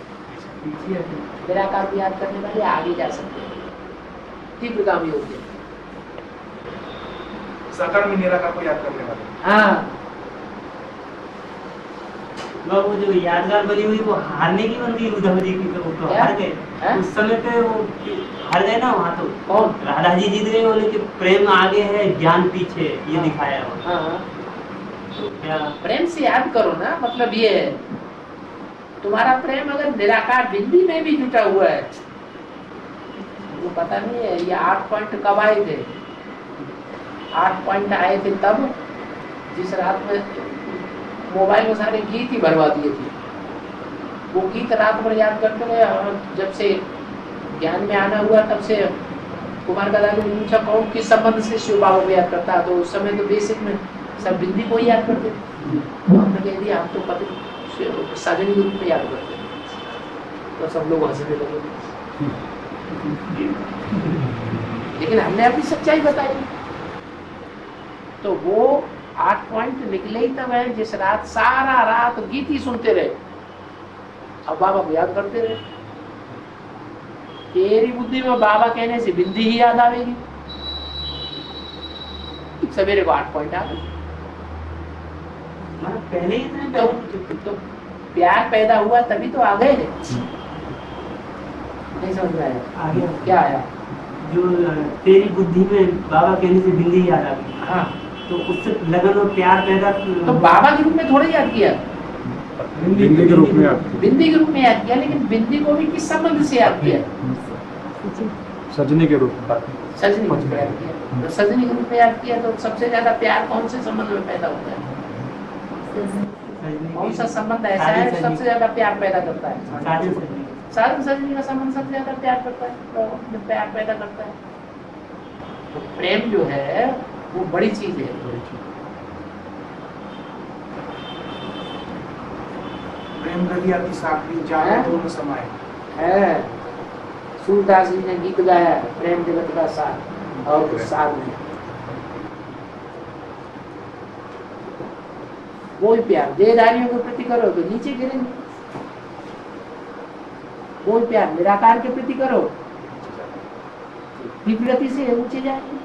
निराकार को याद करने वाले आगे जा सकते हैं, तीव्रगामी हो गए। साकार में निराकार को याद करने वाले। हाँ, वो जो यादगार बनी हुई वो हारने की बन गई उद्धव जी की, तो वो तो हार गए उस समय पे, वो हार गए ना वहाँ। तो कौन? राधा जी जीत गए, बोले कि प्रेम आगे है ज्ञान पीछे, ये दिखाया। तो क्या प्रेम से याद करो ना, मतलब ये है तुम्हारा प्रेम अगर निराकार बिंदी में भी जुटा हुआ है, वो पता नहीं है ये 8 पॉइंट कब आए थे। 8 पॉइंट आए थे तब जिस रात में मोबाइल में सारे गीत ही भरवा दिए थे। वो गीत रात भर याद करते रहे। जब से ज्ञान में आना हुआ तब से कुमार गदा ने पूछा कौन किस संबंध से शिव बाबा को याद करता है, तो उस समय तो बेसिक में सब बिंदी को ही याद करते थे। तो हमने कह दिया हम तो पति सजनी के रूप में याद करते हैं, तो सब लोग हंसने लगे। लेकिन हमने अपनी सच्चाई बताई। तो वो 8 पॉइंट निकले ही तब है जिस रात सारा रात गीत ही सुनते रहे, अब बाबा को याद करते रहे। तेरी बुद्धि में बाबा कहने से बिंदी ही याद आवेगी। सवेरे को 8 पॉइंट आ गए। पहले ही तो प्यार पैदा हुआ तभी तो आ गए। नहीं समझ में आया? आगे क्या आया? जो तेरी बुद्धि में बाबा कहने से बिंदी याद आ गई। हाँ, तो उससे लगन और प्यार पैदा तो बाबा के रूप में थोड़ा याद किया, बिंदी के रूप में याद किया। बिंदी के रूप में याद किया, लेकिन बिंदी को भी किस संबंध से याद किया? सजनी के रूप में। सजनी के रूप में याद किया। तो सजनी के रूप में याद किया तो सबसे ज्यादा प्यार कौन से संबंध में पैदा होता है? कौन सा संबंध ऐसा है सबसे ज्यादा प्यार पैदा करता है? साधन सजनी का संबंध सबसे ज्यादा प्यार करता है, तो प्यार पैदा करता है। तो प्रेम जो है वो बड़ी चीज है। प्रेम गलिया की साखी जाने दोनों समाए है। सूरदास जी ने गीत गाया है, प्रेम जगत का सार और सार में कोई प्यार देहधारियों के प्रति करो तो नीचे गिरेंगे, कोई प्यार निराकार के प्रति करो विप्रति से ऊंचे जाएंगे।